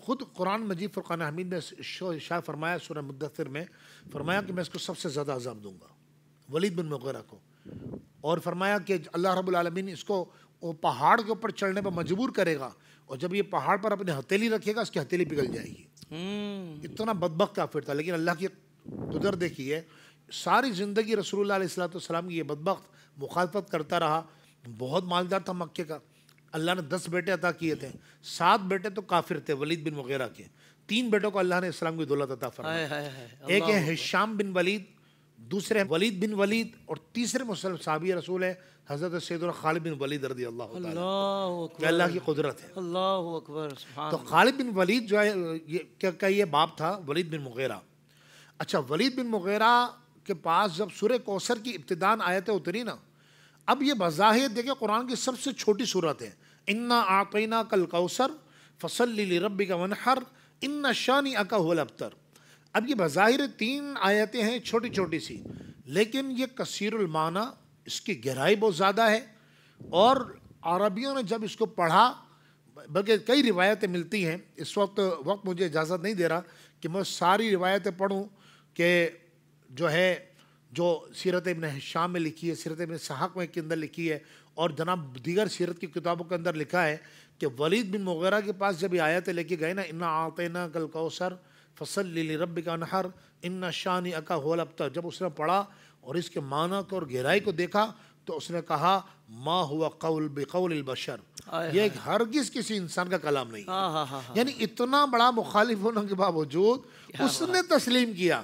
Speaker 4: خود قرآن مجید فرقان حمید میں ارشاد فرمایا سورہ مدثر میں فرمایا کہ میں اس کو سب سے زیادہ عذاب دوں گا ولید بن مغیرہ کو، اور فرمایا کہ اللہ رب العالمین اس کو پہاڑ کے اوپر چڑھنے پر مجبور کرے گا اور جب یہ پہاڑ پر اپنی ہتھیلی رکھے گا اس کی ہتھیلی پگھل جائے گی. اتنا بدبخت کافر تھا، لیکن اللہ کی قدرت دیکھیے ساری زندگی رسول اللہ علیہ السلام کی یہ بدبخت مخالفت کرتا رہا. بہت مالدار تھا مکے کا. اللہ نے 10 بیٹے عطا کیے تھے. 7 بیٹے تو کافر تھے ولید بن مغیرہ کے. 3 بیٹوں کو اللہ نے اسلام کی دولت عطا فرمایا. ایک ہے ہشام بن ولید, دوسرے ولید بن ولید, اور تیسرے مسلم صحابی رسول ہے حضرت سیدنا خالد بن ولید رضی اللہ تعالیٰ.
Speaker 3: اللہ
Speaker 4: کہ اللہ کی قدرت ہے.
Speaker 3: اللہ اکبر.
Speaker 4: تو خالد بن ولید جو ہے یہ باپ تھا ولید بن مغیرہ. اچھا, ولید بن مغیرہ کے پاس جب سورہ کوثر کی ابتدان آیتیں اتری نا, اب یہ بظاہر دیکھیں قرآن کی سب سے چھوٹی صورت ہے. انا اعطیناک الکوثر فصلی لربک وانحر ان شانئک هو الابتر. اب یہ بظاہر 3 آیتیں ہیں چھوٹی چھوٹی سی, لیکن یہ کثیر المعنی, اس کی گہرائی بہت زیادہ ہے. اور عربیوں نے جب اس کو پڑھا, بلکہ کئی روایتیں ملتی ہیں, اس وقت مجھے اجازت نہیں دے رہا کہ میں ساری روایتیں پڑھوں, کہ جو سیرت ابن ہشام میں لکھی ہے, سیرت ابن اسحاق میں کے اندر لکھی ہے, اور جناب دیگر سیرت کی کتابوں کے اندر لکھا ہے کہ ولید بن مغیرہ کے پاس جب یہ آیتیں لے کے گئے نا, انا اعطیناک الکوثر فصلی لربک وانحر ان شانئک هو الابتر, جب اس نے پڑھا اور اس کے معنی کو اور گہرائی کو دیکھا تو اس نے کہا ما ہوا قول بقول البشر, یہ ہرگز کسی انسان کا کلام نہیں ہے. یعنی اتنا بڑا مخالف ہونے کے باوجود اس نے تسلیم کیا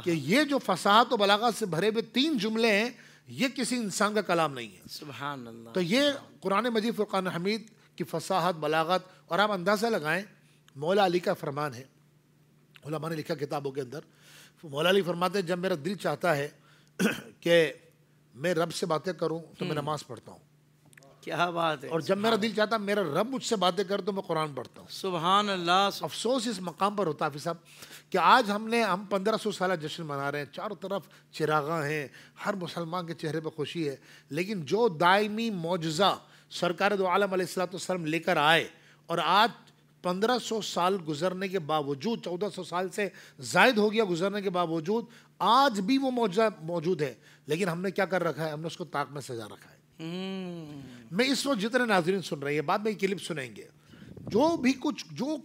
Speaker 4: کہ یہ جو فصاحت و بلاغت سے بھرے ہوئے 3 جملے ہیں, یہ کسی انسان کا کلام نہیں ہے.
Speaker 3: سبحان اللہ.
Speaker 4: تو یہ قرآن مجید فرقان حمید کی فصاحت, بلاغت, اور آپ اندازہ لگائیں مولا علی کا فرمان ہے, علماء نے لکھا کتابوں کے اندر. مولا علی فرماتے ہیں جب میرا دل چاہتا ہے کہ میں رب سے باتیں کروں تو میں نماز پڑھتا ہوں.
Speaker 3: کیا بات ہے.
Speaker 4: اور جب میرا دل چاہتا ہے میرا رب مجھ سے باتیں کر تو میں قرآن پڑھتا ہوں.
Speaker 3: سبحان اللہ.
Speaker 4: افسوس اس مقام پر ہوتا ہے حافظ صاحب کہ آج ہم 1500 سالہ جشن منا رہے ہیں, چاروں طرف چراغاں ہیں, ہر مسلمان کے چہرے پہ خوشی ہے, لیکن جو دائمی معجزہ سرکار دو عالم علیہ السلام لے کر آئے, اور آج 1500 سال گزرنے کے باوجود, 1400 سال سے زائد ہو گیا گزرنے کے باوجود, آج بھی وہ معجزہ موجود ہے, لیکن ہم نے کیا کر رکھا ہے, ہم نے اس کو طاق میں سجا رکھا ہے. میں اس وقت جتنے ناظرین سن رہے ہیں, بعد میں کلپ سنیں گے, جو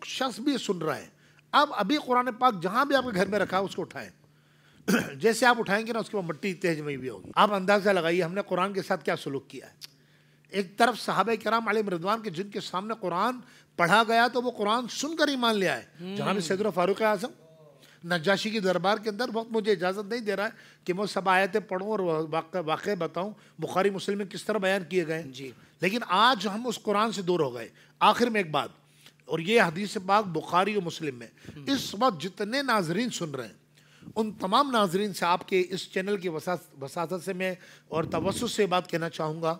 Speaker 4: شخص بھی سن رہا ہے, اب ابھی قرآن پاک جہاں بھی آپ کے گھر میں رکھا ہے اس کو اٹھائیں. جیسے آپ اٹھائیں گے نا اس کے بعد مٹی تیز میں بھی ہوگی. آپ اندازہ لگائیے ہم نے قرآن کے ساتھ کیا سلوک کیا ہے. ایک طرف صحابہ کرام علیہم رضوان کے جن کے سامنے قرآن پڑھا گیا تو وہ قرآن سن کر ایمان لے آئے. جناب سیدنا فاروق اعظم نجاشی کی دربار کے اندر, وقت مجھے اجازت نہیں دے رہا ہے کہ میں سب آیتیں پڑھوں اور واقعے بتاؤں بخاری مسلم میں کس طرح بیان کیے گئے
Speaker 3: جی.
Speaker 4: لیکن آج ہم اس قرآن سے دور ہو گئے. آخر میں ایک بات, اور یہ حدیث پاک بخاری و مسلم میں, اس وقت جتنے ناظرین سن رہے ہیں ان تمام ناظرین سے آپ کے اس چینل کی وساطت سے میں اور توسط سے بات کہنا چاہوں گا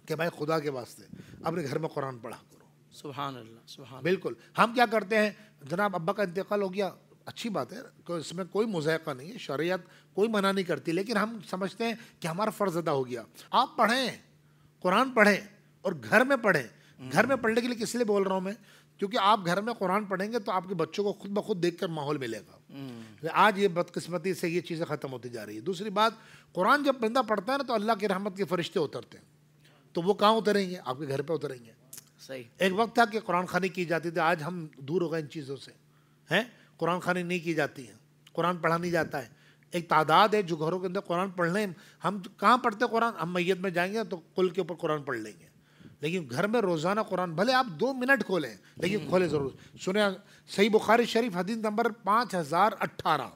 Speaker 4: کہ بھائی خدا کے واسطے اپنے گھر میں قرآن پڑھا کرو.
Speaker 3: سبحان اللہ. سبحان.
Speaker 4: بالکل. ہم کیا کرتے ہیں, جناب ابا کا انتقال ہو گیا, اچھی بات ہے, اس میں کوئی مذائقہ نہیں ہے, شریعت کوئی منع نہیں کرتی, لیکن ہم سمجھتے ہیں کہ ہمارا فرض ادا ہو گیا. آپ پڑھیں, قرآن پڑھیں, اور گھر میں پڑھیں. گھر میں پڑھنے کے لیے کس لیے بول رہا ہوں میں, کیونکہ آپ گھر میں قرآن پڑھیں گے تو آپ کے بچوں کو خود بخود دیکھ کر ماحول ملے گا. آج یہ بدقسمتی سے یہ چیزیں ختم ہوتی جا رہی ہے. دوسری بات, قرآن جب بندہ پڑھتا ہے نا تو اللہ کی رحمت کے فرشتے اترتے ہیں, تو وہ کہاں اتریں گے, آپ کے گھر پہ اتریں گے.
Speaker 3: صحیح.
Speaker 4: ایک وقت تھا کہ قرآن خوانی کی جاتی تھی, آج ہم دور ہو گئے ان چیزوں سے ہیں. قرآن خوانی نہیں کی جاتی ہے, قرآن پڑھا نہیں جاتا ہے. ایک تعداد ہے جو گھروں کے اندر قرآن پڑھنے, ہم کہاں پڑھتے قرآن, ہم میت میں جائیں گے تو قل کے اوپر قرآن پڑھ لیں گے, لیکن گھر میں روزانہ قرآن بھلے آپ 2 منٹ کھولیں لیکن کھولیں ضرور. سنیں صحیح بخاری شریف حدیث نمبر 5018.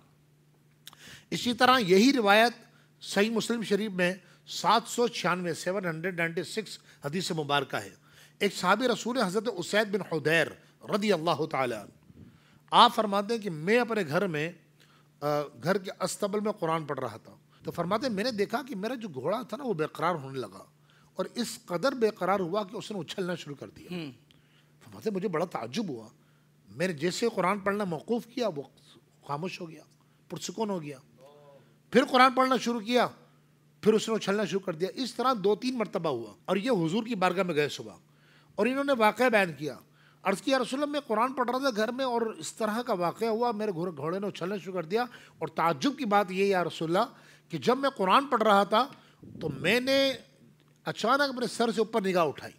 Speaker 4: اسی طرح یہی روایت صحیح مسلم شریف میں 796 حدیث مبارکہ ہے. ایک صحابی رسول حضرت اسید بن حدیر رضی اللہ تعالی, آپ فرماتے ہیں کہ میں اپنے گھر کے استبل میں قرآن پڑھ رہا تھا, تو فرماتے ہیں میں نے دیکھا کہ میرا جو گھوڑا تھا نا وہ بے قرار ہونے لگا, اور اس قدر بے قرار ہوا کہ اس نے اچھلنا شروع کر دیا. فرماتے ہیں مجھے بڑا تعجب ہوا, میں نے جیسے قرآن پڑھنا موقوف کیا وہ خاموش ہو گیا, پرسکون ہو گیا. پھر قرآن پڑھنا شروع کیا, پھر اس نے اچھلنا شروع کر دیا. اس طرح 2-3 مرتبہ ہوا, اور یہ حضور کی بارگاہ میں گئے صبح, اور انہوں نے واقعہ بیان کیا. عرض کیا رسول اللہ میں قرآن پڑھ رہا تھا گھر میں اور اس طرح کا واقعہ ہوا, میرے گھوڑے نے اچھلنا شروع کر دیا. اور تعجب کی بات یہ یا رسول اللہ کہ جب میں قرآن پڑھ رہا تھا تو میں نے اچانک اپنے سر سے اوپر نگاہ اٹھائی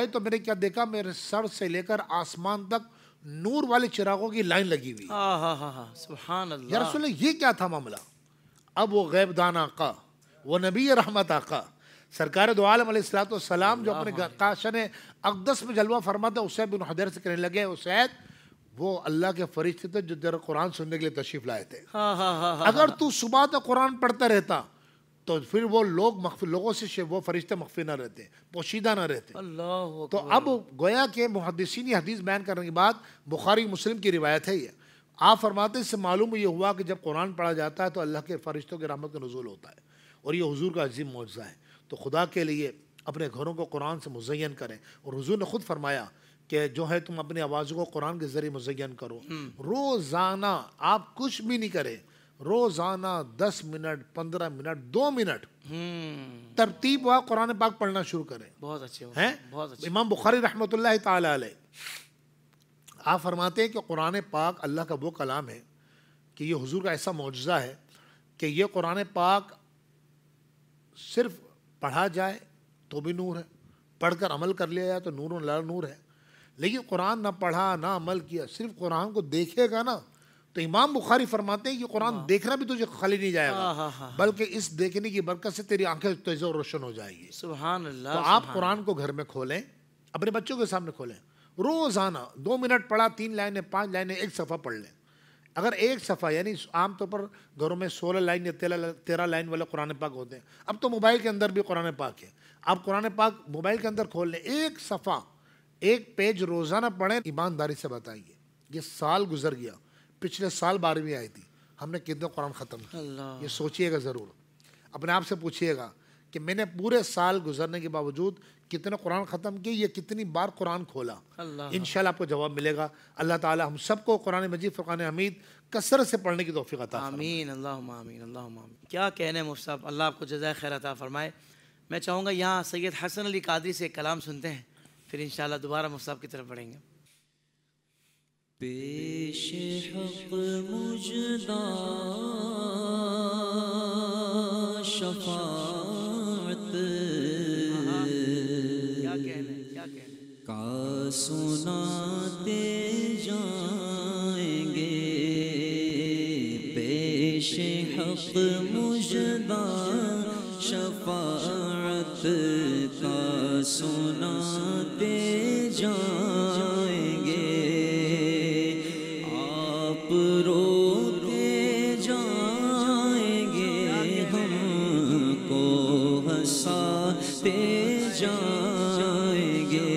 Speaker 4: تو میں نے کیا دیکھا, میرے سر سے لے کر آسمان تک نور والے چراغوں کی لائن لگی ہوئی.
Speaker 3: سبحان
Speaker 4: یا
Speaker 3: اللہ.
Speaker 4: رسول اللہ یہ کیا تھا معاملہ؟ اب وہ غیب دان آقا، وہ نبی رحمت آقا سرکار دو عالم علیہ الصلوۃ والسلام جو اپنے کاشن اقدس میں جلوہ فرماتے اسید بن حضیر سے کہنے لگے اسید وہ اللہ کے فرشتے تھے جو تیرا قرآن سننے کے لیے تشریف لائے تھے. اگر تو صبح تک قرآن پڑھتا رہتا تو پھر وہ لوگوں سے وہ فرشتے مخفی نہ رہتے، پوشیدہ نہ رہتے.
Speaker 3: اللہ.
Speaker 4: تو اب گویا کہ محدثین حدیث بیان کرنے کے بعد بخاری مسلم کی روایت ہے یہ. آپ فرماتے اس سے معلوم یہ ہوا کہ جب قرآن پڑھا جاتا ہے تو اللہ کے فرشتوں کے رحمت کا نزول ہوتا ہے اور یہ حضور کا عظیم معجزہ ہے. تو خدا کے لیے اپنے گھروں کو قرآن سے مزین کریں. اور حضور نے خود فرمایا کہ جو ہے تم اپنی آوازوں کو قرآن کے ذریعے مزین کرو. روزانہ آپ کچھ بھی نہیں کریں، روزانہ 10 منٹ 15 منٹ 2 منٹ ترتیب ہوا قرآن پاک پڑھنا شروع کریں.
Speaker 3: بہت اچھے
Speaker 4: ہیں. امام بخاری رحمۃ اللہ تعالی علیہ آپ فرماتے ہیں کہ قرآن پاک اللہ کا وہ کلام ہے کہ یہ حضور کا ایسا معجزہ ہے کہ یہ قرآن پاک صرف پڑھا جائے تو بھی نور ہے، پڑھ کر عمل کر لیا جائے تو نور لا نور ہے. لیکن قرآن نہ پڑھا نہ عمل کیا، صرف قرآن کو دیکھے گا نا تو امام بخاری فرماتے ہیں کہ قرآن دیکھنا بھی تجھے خالی نہیں جائے گا بلکہ اس دیکھنے کی برکت سے تیری آنکھیں تیز و روشن ہو جائے گی.
Speaker 3: سبحان اللہ.
Speaker 4: تو آپ قرآن کو گھر میں کھولیں، اپنے بچوں کے سامنے کھولیں، روزانہ 2 منٹ پڑھا، 3 لائنیں 5 لائنیں ایک صفحہ پڑھ لیں. اگر ایک صفحہ یعنی عام طور پر گھروں میں 16 لائن یا 13 لائن والے قرآن پاک ہوتے ہیں. اب تو موبائل کے اندر بھی قرآن پاک ہے. آپ قرآن پاک موبائل کے اندر کھول لیں، ایک صفحہ ایک پیج روزانہ پڑھیں. ایمانداری سے بتائیے یہ سال گزر گیا، پچھلے سال 12ویں آئی تھی، ہم نے کتنے قرآن ختم کیا؟ یہ سوچئے گا ضرور. اپنے آپ سے پوچھئے گا کہ میں نے پورے سال گزرنے کے باوجود کتنے قرآن ختم کیے، یہ کتنی بار قرآن کھولا. انشاءاللہ آپ کو جواب ملے گا. اللہ تعالی ہم سب کو قرآن مجید فرقان حمید کثرت سے پڑھنے کی توفیق عطا فرمائے.
Speaker 3: آمین. اللہم آمین. اللہم آمین. کیا کہنے مفتی صاحب، اللہ آپ کو جزائے خیر عطا فرمائے. میں چاہوں گا یہاں سید حسن علی قادری سے ایک کلام سنتے ہیں، پھر انشاءاللہ دوبارہ مفتی صاحب کی طرف بڑھیں گے.
Speaker 2: پیش حق مجدہ شفاعت کا سناتے جائیں گے. پیش حق مجدہ شفاعت کا سناتے جائیں گے. آپ روتے جائیں گے، ہم کو ہنساتے جائیں گے.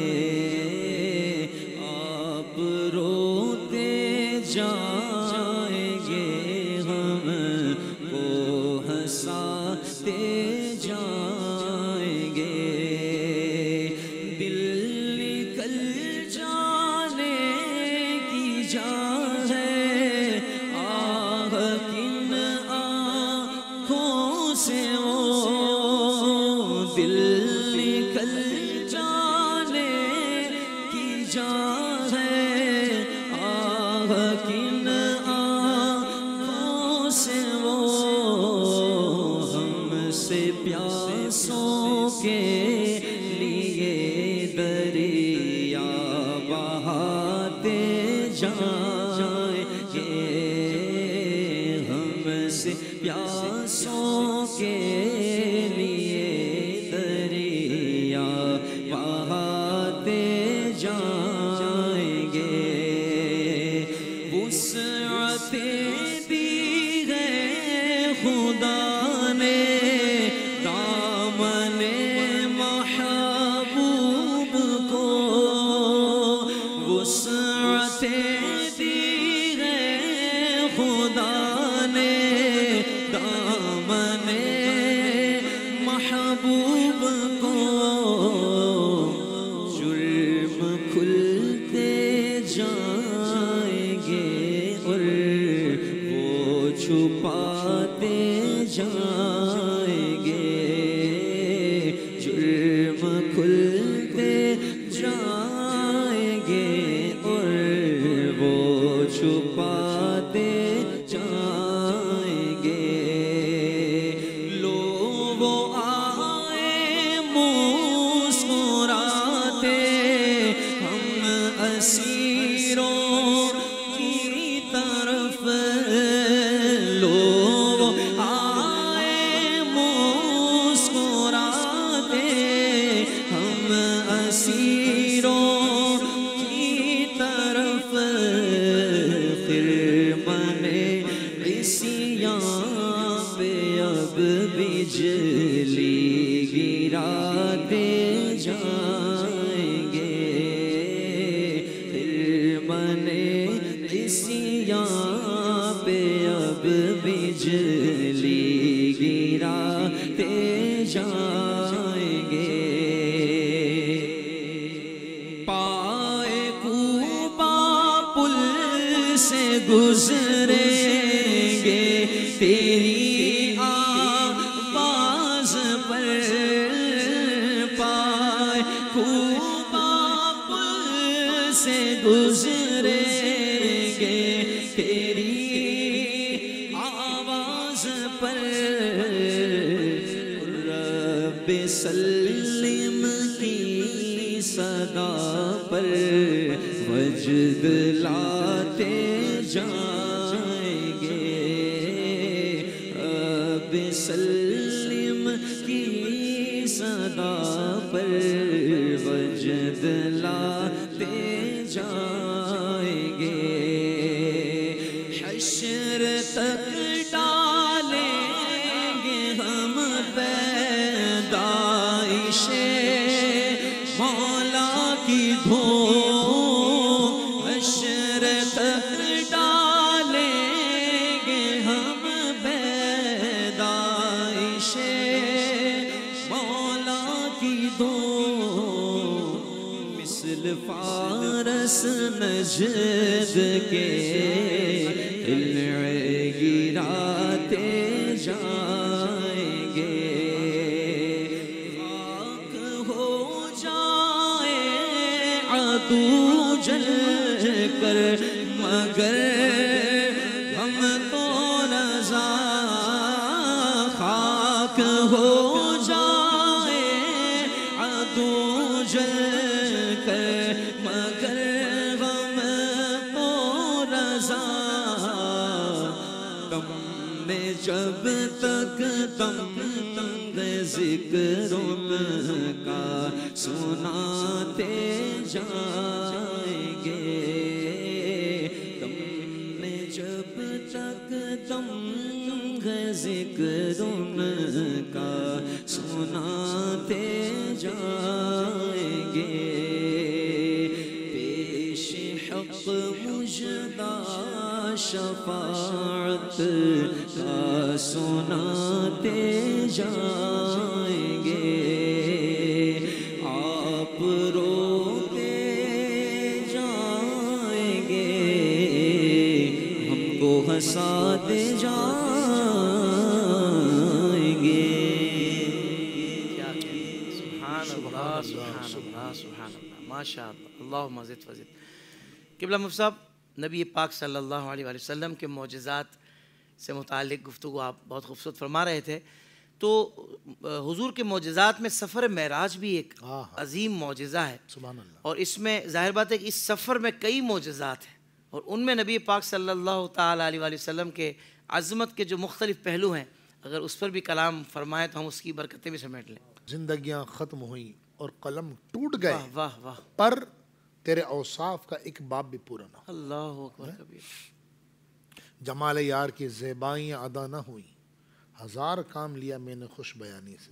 Speaker 2: آپ روتے جائیں گے، ہم کو ہنساتے جائیں گے. دل نکل جانے کی جان ہے، آہ کن آنکھوں سے وہ دل نکل جانے کی جان ہے، آہ کن آنکھوں سے وہ ہم سے پیاسوں کے لیے دریا بہاتے جائیں گے. ہم سے پیاسوں کے لیے دریا بہاتے جائیں گے. وسعتیں دی ہے خدا نے دامن محبوب کو، وسعتیں دی ہے خدا نے دامن بجلی گراتے جائیں گے، پھر بنے عیسیاں پہ اب بجلی گراتے جائیں گے، پائے کوبا پل سے گزریں گے تیری آواز پر، پائے کوبا پل سے گزریں گے تیری آواز پر، رب سلم کی صدا پر وجد لاتے جائیں گے، رب سلم کی صدا پر وجد لاتے جائیں گے، حشر تک ڈالیں گے ہم پیدائش مولا کی دھوم، حشر تک ڈالیں گے ہم پیدائش مولا کی دھوم، مثل فارس نجد کے دلع گراتے جائیں گے، خاک ہو جائے عدو جل کر مگر ہم تو رضا، خاک ہو جائے عدو جل کر مگر ہم تو رضا، تم نے جب تک تم ذکر ان کا سناتے جائیں گے، تم نے جب تک تم ذکر ان کا سناتے جائیں گے، پیش حق مجدہ شفاعت کا سناتے جائیں گے، آپ روتے جائیں گے، ہم کو ہنساتے جائیں گے۔
Speaker 3: کیا کہتے ہیں؟ سبحان اللہ سبحان اللہ سبحان اللہ، ماشاء اللہ، اللہم زد وزد۔ قبلہ مفتی صاحب، نبی پاک صلی اللہ علیہ وآلہ وسلم کے معجزات سے متعلق گفتگو آپ بہت خوبصورت فرما رہے تھے، تو حضور کے معجزات میں سفر معراج بھی ایک عظیم معجزہ ہے،
Speaker 4: سبحان اللہ،
Speaker 3: اور اس میں ظاہر بات ہے کہ اس سفر میں کئی معجزات ہیں، اور ان میں نبی پاک صلی اللہ تعالیٰ علیہ وآلہ وسلم کے عظمت کے جو مختلف پہلو ہیں، اگر اس پر بھی کلام فرمائیں تو ہم اس کی برکتیں بھی سمیٹ لیں۔
Speaker 4: زندگیاں ختم ہوئیں اور قلم ٹوٹ گئے،
Speaker 3: واہ واہ واہ،
Speaker 4: پر تیرے اوصاف کا ایک باب بھی پورا نہ ہو،
Speaker 3: اللہ اکبر کبیر،
Speaker 4: جمال یار کی زیبائیاں ادا نہ ہوئیں، ہزار کام لیا میں نے خوش بیانی سے۔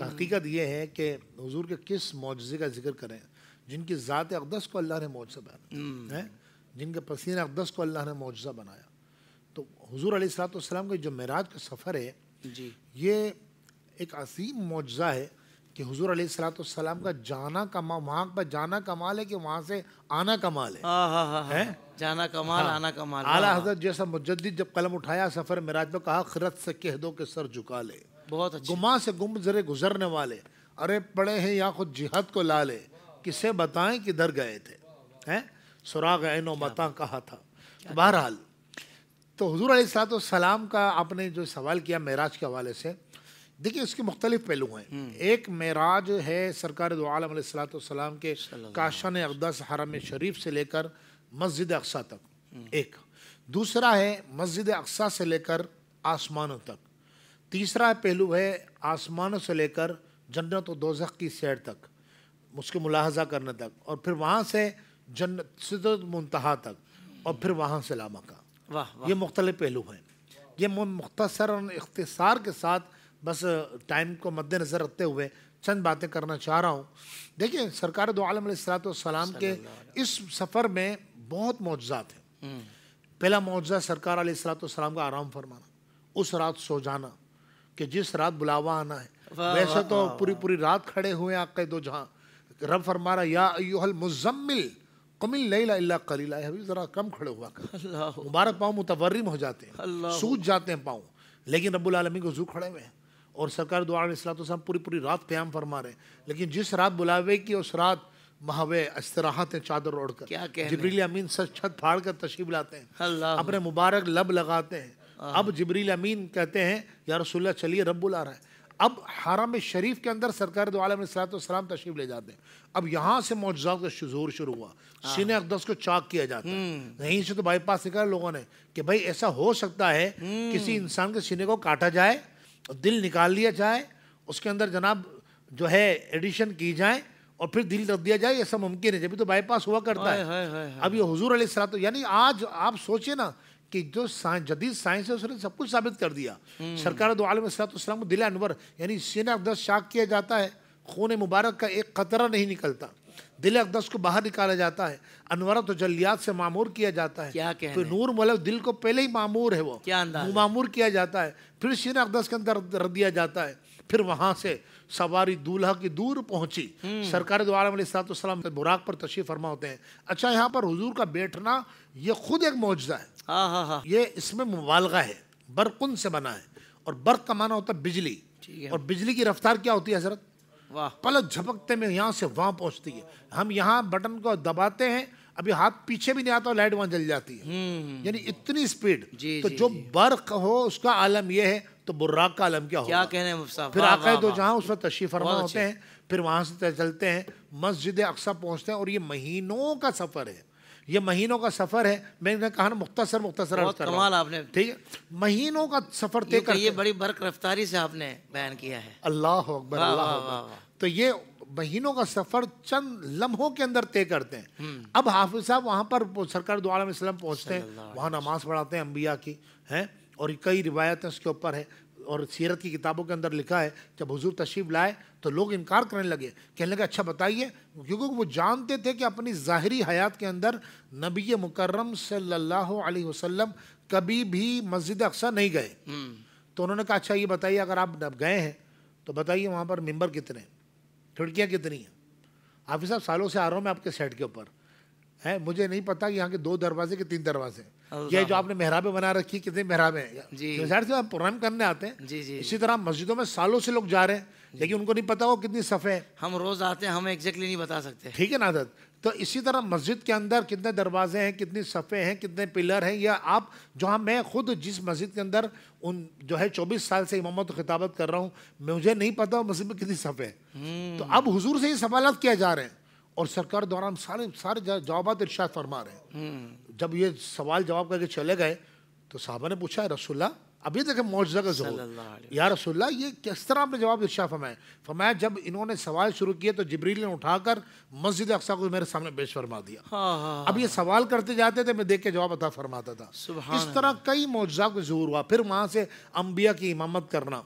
Speaker 4: حقیقت یہ ہے کہ حضور کے کس معجزے کا ذکر کریں جن کی ذات اقدس کو اللہ نے معجزہ بنایا ہے، جن کے پسینہ اقدس کو اللہ نے معجزہ بنایا، تو حضور علیہ السلام کا جو معراج کا سفر ہے
Speaker 3: جی
Speaker 4: یہ ایک عظیم معجزہ ہے کہ حضور علیہ السلام کا جانا وہاں پر جانا کمال ہے کہ وہاں سے آنا کمال ہے،
Speaker 3: جانا کمال آنا کمال۔
Speaker 4: اعلیٰ حضرت جیسا مجدد جب قلم اٹھایا سفر معراج پہ کہا خرد سے کہہ دو کہ سر جھکا لے،
Speaker 3: بہت اچھا،
Speaker 4: گما سے گمزرے گزرنے والے، ارے پڑے ہیں یا خود جہاد کو لا لے، کسے بتائیں کدھر گئے تھے، سراغ عین و متاں کہا تھا۔ بہرحال تو حضور علیہ السلام کا آپ نے جو سوال کیا معراج کے حوالے سے، دیکھیں اس کے مختلف پہلو ہیں۔ ایک معراج ہے سرکار دو عالم علیہ السلام کے کاشان اقدس حرم شریف سے لے کر مسجد اقصیٰ تک، ایک دوسرا ہے مسجد اقصیٰ سے لے کر آسمانوں تک، تیسرا پہلو ہے آسمانوں سے لے کر جنت و دوزخ کی سیر تک، اس کے ملاحظہ کرنے تک، اور پھر وہاں سے جنت سدرۃ المنتہا تک، اور پھر وہاں سے لامکان، یہ مختلف پہلو ہیں۔ یہ مختصر اور اختصار کے ساتھ بس ٹائم کو مد نظر رکھتے ہوئے چند باتیں کرنا چاہ رہا ہوں. دیکھیں سرکار دو عالم علیہ الصلوۃ والسلام کے اس سفر میں بہت معجزات ہیں. پہلا معجزہ سرکار علیہ الصلوۃ والسلام کا آرام فرمانا, اس رات سو جانا کہ جس رات بلاوا آنا ہے. ویسے تو پوری رات کھڑے ہوئے آقا دو جہاں, رب فرما رہا یا ایھا المزمل قم اللیل الا قلیلا, حبیب ذرا کم کھڑے ہوا کر. مبارک پاؤں متورم ہو جاتے ہیں, سوج جاتے ہیں پاؤں, لیکن رب العالمین کو حضور کھڑے ہوئے ہیں. اور سرکار دو علیہ الصلوۃ والسلام پوری رات قیام فرما رہے ہیں. لیکن جس رات بلاوے کی اس رات محوے استراحت چادر اوڑھ کر جبریل امین سے چھت پھاڑ کر تشریف لاتے ہیں, اپنے مبارک لب لگاتے ہیں. اب جبریل امین کہتے ہیں یا رسول اللہ چلیے رب بلا رہا ہے. اب حرم شریف کے اندر سرکار دو عالم علیہ الصلوۃ والسلام تشریف لے جاتے ہیں. اب یہاں سے معجزات کا ظہور شروع ہوا. سینہ اقدس کو چاک کیا جاتا ہے. یہیں سے تو بائی پاس نکلا لوگوں نے کہ بھائی ایسا ہو سکتا ہے کسی انسان کے سینے کو کاٹا جائے, دل نکال لیا جائے, اس کے اندر جناب جو ہے ایڈیشن کی جائے اور پھر دل رکھ دیا جائے, ایسا ممکن ہے. جبھی تو بائی پاس ہوا کرتا ہے. اب یہ حضور علیہ الصلوۃ, یعنی آج آپ سوچیں نا کہ جو جدید سائنس ہے اس نے سب کچھ ثابت کر دیا. سرکار دو عالم علیہ الصلوۃ والسلام کو دل انور یعنی سینہ اقدس چاک کیا جاتا ہے, خون مبارک کا ایک قطرہ نہیں نکلتا, دل اقدس کو باہر نکالا جاتا ہے, انوارات و جلیات سے معمور کیا جاتا ہے. پھر نور ملک دل کو پہلے ہی معمور ہے, وہ معمور کیا جاتا ہے, پھر سینہ اقدس کے اندر رکھ دیا جاتا ہے. پھر وہاں سے سواری دولہا کی دور پہنچی. سرکار دو عالم علیہ الصلوۃ والسلام براق پر تشریف فرما ہوتے ہیں. اچھا یہاں پر حضور کا بیٹھنا یہ خود ایک معجزہ ہے. یہ اس میں مبالغہ ہے, برقن سے بنا ہے, اور برق کا معنی ہوتا ہے بجلی, اور بجلی کی رفتار کیا ہوتی ہے حضرت, پلک جھپکتے میں یہاں سے وہاں پہنچتی ہے. ہم یہاں بٹن کو دباتے ہیں, ابھی ہاتھ پیچھے بھی نہیں آتا, لائٹ وہاں جل جاتی ہے. یعنی اتنی سپیڈ. تو جو برق ہو اس کا عالم یہ ہے, تو براق کا عالم کیا ہوگا. پھر آقا دو جہاں اس وقت تشریف فرما ہوتے ہیں. پھر وہاں سے چلتے ہیں مسجد اقصی پہنچتے ہیں, اور یہ مہینوں کا سفر ہے. یہ مہینوں کا سفر ہے. میں نے کہا نا مختصر
Speaker 3: کمال آپ نے,
Speaker 4: ٹھیک ہے, مہینوں کا سفر طے کر,
Speaker 3: یہ بڑی برق رفتاری سے آپ نے بیان کیا ہے.
Speaker 4: اللہ اکبر, اللہ اکبر. تو یہ مہینوں کا سفر چند لمحوں کے اندر طے کرتے ہیں. اب حافظ صاحب وہاں پر سرکار دو عالم السلام پہنچتے ہیں, وہاں نماز پڑھاتے ہیں انبیاء کی ہیں, اور کئی روایتیں اس کے اوپر ہے, اور سیرت کی کتابوں کے اندر لکھا ہے جب حضور تشریف لائے تو لوگ انکار کرنے لگے, کہنے لگے اچھا بتائیے, کیونکہ وہ جانتے تھے کہ اپنی ظاہری حیات کے اندر نبی مکرم صلی اللہ علیہ وسلم کبھی بھی مسجد اقصی نہیں گئے. تو انہوں نے کہا اچھا یہ بتائیے اگر آپ گئے ہیں تو بتائیے وہاں پر ممبر کتنے, کھڑکیاں کتنی ہیں. حافظ صاحب سالوں سے آ رہا ہوں میں آپ کے سیٹ کے اوپر, ہے مجھے نہیں پتا کہ یہاں کے 2 دروازے کے 3 دروازے, یہ جو آپ نے محرابیں بنا رکھی کتنے محرابیں ہیں, ظاہر سے آپ پروگرام کرنے آتے ہیں. اسی طرح مسجدوں میں سالوں سے لوگ جا رہے ہیں, لیکن ان کو نہیں پتا وہ کتنی صفیں ہیں.
Speaker 3: ہم روز آتے ہیں, ہم ایگزیکٹلی نہیں بتا سکتے,
Speaker 4: ٹھیک ہے نا حضرت. تو اسی طرح مسجد کے اندر کتنے دروازے ہیں, کتنی صفیں ہیں, کتنے پلر ہیں, یا آپ جو ہاں میں خود جس مسجد کے اندر ان جو ہے 24 سال سے امامت و خطابت کر رہا ہوں, مجھے نہیں پتا مسجد میں کتنی صفیں ہیں. تو اب حضور سے یہ سوالات کیا جا رہے ہیں, اور سرکار دوران سارے جوابات ارشاد فرما رہے ہیں. جب یہ سوال جواب کر کے چلے گئے تو صحابہ نے پوچھا رسول اللہ, ابھی دیکھیں معجزہ کا ظہور, یا رسول اللہ یہ کس طرح آپ نے جواب ارشاد فرمایا. فرمایا جب انہوں نے سوال شروع کیے تو جبریل نے اٹھا کر مسجد اقصی کو میرے سامنے پیش فرما دیا. اب یہ سوال کرتے جاتے تھے, میں دیکھ کے جواب عطا فرماتا تھا. اس طرح کئی معجزات کا ظہور ہوا. پھر وہاں سے انبیاء کی امامت کرنا,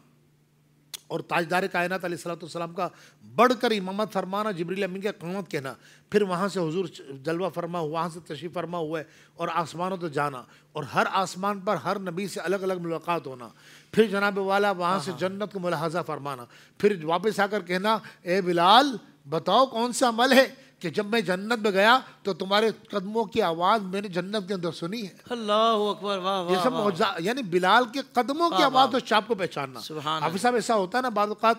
Speaker 4: اور تاجدار کائنات علیہ الصلوۃ والسلام کا بڑھ کر امامت فرمانا, جبریل امین کی قیامت کہنا. پھر وہاں سے حضور جلوہ فرما, وہاں سے تشریف فرما ہوئے, اور آسمانوں تو جانا, اور ہر آسمان پر ہر نبی سے الگ الگ ملاقات ہونا. پھر جناب والا وہاں سے جنت کو ملاحظہ فرمانا. پھر واپس آ کر کہنا اے بلال بتاؤ کون سا عمل ہے کہ جب میں جنت میں گیا تو تمہارے قدموں کی آواز میں نے جنت کے اندر سنی ہے.
Speaker 3: اللہ اکبر, واہ
Speaker 4: یہ سب معجزہ, یعنی بلال کے قدموں کی آواز تو چاپ کو پہچاننا. حافظ صاحب ایسا ہوتا ہے نا بعض اوقات,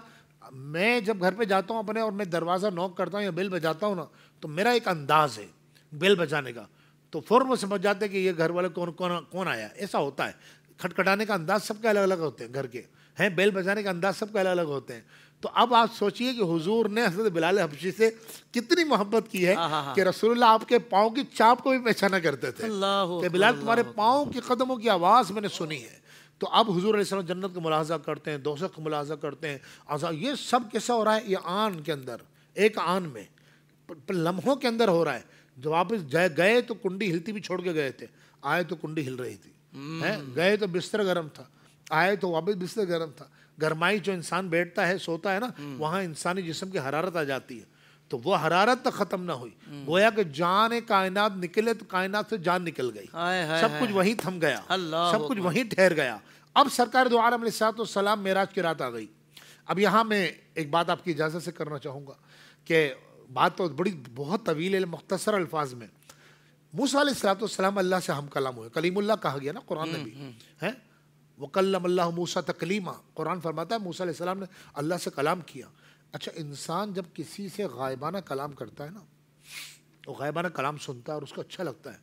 Speaker 4: میں جب گھر پہ جاتا ہوں اپنے اور میں دروازہ نوک کرتا ہوں یا بیل بجاتا ہوں نا, تو میرا ایک انداز ہے بیل بجانے کا, تو فوراً وہ سمجھ جاتے ہیں کہ یہ گھر والے کون آیا. ایسا ہوتا ہے, کھٹکھٹانے کا انداز سب کے الگ الگ ہوتے ہیں, گھر کے ہیں بیل بجانے کا انداز سب کے الگ الگ ہوتے ہیں. تو اب آپ سوچئے کہ حضور نے حضرت بلال حبشی سے کتنی محبت کی ہے کہ رسول اللہ آپ کے پاؤں کی چاپ کو بھی پہچانا کرتے تھے کہ بلال تمہارے پاؤں کی قدموں کی آواز میں نے سنی ہے. تو اب حضور علیہ السلام جنت کو ملاحظہ کرتے ہیں, دوزخ کو ملاحظہ کرتے ہیں. یہ سب کیسا ہو رہا ہے, یہ آن کے اندر, ایک آن میں لمحوں کے اندر ہو رہا ہے. جب واپس گئے تو کنڈی ہلتی بھی چھوڑ کے گئے تھے, آئے تو کنڈی ہل رہی تھی. گئے تو بستر گرم تھا، آئے تو واپس بستر گرم تھا. گرمائی جو انسان بیٹھتا ہے سوتا ہے نا وہاں انسانی جسم کی حرارت آ جاتی ہے، تو وہ حرارت تک ختم نہ ہوئی. گویا کہ جان کائنات نکلے تو کائنات سے جان نکل گئی، سب کچھ وہیں تھم گیا، سب کچھ وہیں ٹھہر گیا. اب سرکار دو عالم علیہ السلام معراج کی رات آ گئی. اب یہاں میں ایک بات آپ کی اجازت سے کرنا چاہوں گا کہ بات تو بہت طویل ہے، مختصر الفاظ میں. موسیٰ علیہ السلام اللہ سے ہم کلام ہوئے، کلیم اللہ کہا گیا نا قرآن میں بھی ہے. وَكَلَّمَ اللَّهُ مُوسَىٰ تَكْلِيمًا، قرآن فرماتا ہے موسیٰ علیہ السلام نے اللہ سے کلام کیا. اچھا، انسان جب کسی سے غائبانہ کلام کرتا ہے نا، وہ غائبانہ کلام سنتا ہے اور اس کو اچھا لگتا ہے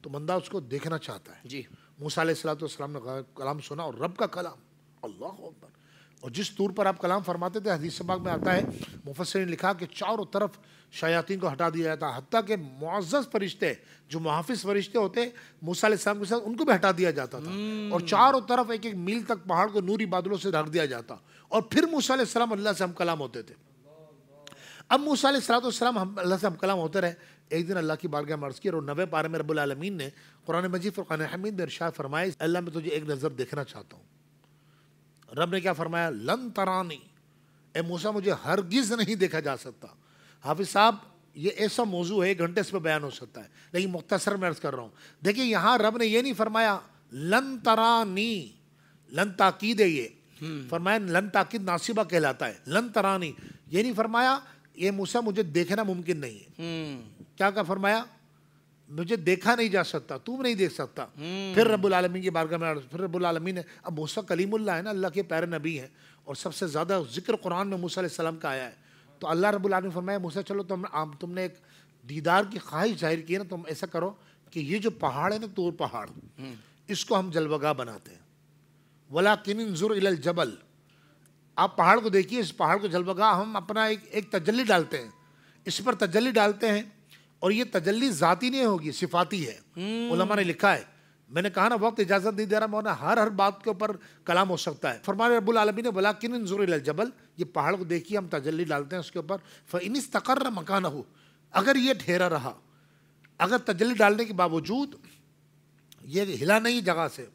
Speaker 4: تو بندہ اس کو دیکھنا چاہتا ہے.
Speaker 3: جی،
Speaker 4: موسیٰ علیہ السلام نے کلام سنا اور رب کا کلام، اللہ اکبر. اور جس طور پر آپ کلام فرماتے تھے حدیث پاک میں آتا ہے، مفسرین نے لکھا کہ چاروں طرف شیاطین کو ہٹا دیا جاتا، حتیٰ کہ معزز فرشتے جو محافظ فرشتے ہوتے موسیٰ علیہ السلام کے ساتھ ان کو بھی ہٹا دیا جاتا تھا، اور چاروں طرف ایک ایک میل تک پہاڑ کو نوری بادلوں سے ڈھک دیا جاتا، اور پھر موسیٰ علیہ السلام اللہ سے ہم کلام ہوتے تھے. اب موسیٰ علیہ السلام اللہ سے ہم کلام ہوتے رہے. ایک دن اللہ کی بارگاہ میں عرض کی اور 90 پارے میں رب العالمین نے قرآن مجید فرقان حمید میں ارشاد فرمایا، اللہ میں تجھے ایک نظر دیکھنا چاہتا ہوں. رب نے کیا فرمایا؟ لن ترانی، اے موسیٰ مجھے ہرگز نہیں دیکھا جا سکتا. حافظ صاحب یہ ایسا موضوع ہے 1 گھنٹے اس پہ بیان ہو سکتا ہے، لیکن مختصر میں عرض کر رہا ہوں. دیکھیں یہاں رب نے یہ نہیں فرمایا لن ترانی، لن تاکید ہے، یہ فرمایا لن تاکید ناصبہ کہلاتا ہے. لن ترانی یہ نہیں فرمایا یہ موسیٰ مجھے دیکھنا ممکن نہیں ہے. کیا فرمایا؟ مجھے دیکھا نہیں جا سکتا، تم نہیں دیکھ سکتا. پھر رب العالمین کی بارگاہ میں پھر رب العالمین نے، اب موسیٰ کلیم اللہ ہے نا، اللہ کے پیارے نبی ہیں اور سب سے زیادہ ذکر قرآن میں موسیٰ علیہ السلام کا آیا ہے. تو اللہ رب العالمین نے فرمایا موسیٰ چلو تم نے ایک دیدار کی خواہش ظاہر کی ہے نا، تم ایسا کرو کہ یہ جو پہاڑ ہے نا طور پہاڑ، اس کو ہم جلوگاہ بناتے ہیں. وَلَٰكِنِ انظُرْ إِلَى الْجَبَلِ، آپ پہاڑ کو دیکھیے، اس پہاڑ کو جلوگاہ ہم اپنا ایک تجلی ڈالتے ہیں، اس پر تجلی ڈالتے ہیں. اور یہ تجلی ذاتی نہیں ہوگی، صفاتی ہے. علماء نے لکھا ہے، میں نے کہا نا وقت اجازت نہیں دے رہا، مولانا ہر بات کے اوپر کلام ہو سکتا ہے. فرمانے رب العالمین نے وَلَٰكِنِ انظُرْ إِلَى الْجَبَلِ، یہ پہاڑ کو دیکھیے ہم تجلی ڈالتے ہیں اس کے اوپر. فَإِنِ اسْتَقَرَّ مَكَانَهُ، اگر یہ ٹھہرا رہا، اگر تجلی ڈالنے کے باوجود یہ ہلا نہیں جگہ سے،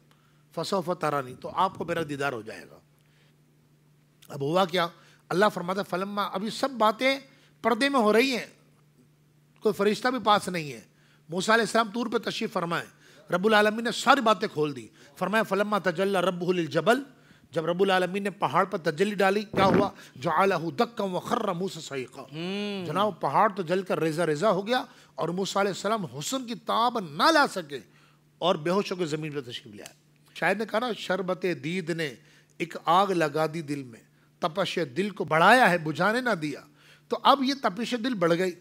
Speaker 4: فَسَوْفَ تَرَانِي، تو آپ کو میرا دیدار ہو جائے گا. اب ہوا کیا؟ اللہ فرماتا ہے فلما، اب یہ سب باتیں پردے میں ہو رہی ہیں، کوئی فرشتہ بھی پاس نہیں ہے. موسیٰ علیہ السلام طور پہ تشریف فرمائے، رب العالمین نے ساری باتیں کھول دی. فرمایا فلما تجلی ربہ للجبل، جب رب العالمین نے پہاڑ پر تجلی ڈالی کیا ہوا؟ جعلہ دکا وخر موسیٰ صعیقا، جناب پہاڑ تو جل کر ریزہ ریزہ ہو گیا اور موسیٰ علیہ السلام حسن کی تاب نہ لا سکے اور بے ہوش ہو کے زمین پر تشریف لے آئے. شاید نے کہا نا شربت دید نے ایک آگ لگا دی دل میں، تپش دل کو بڑھایا ہے بجھانے نہ دیا. تو اب یہ تپش دل بڑھ گئی،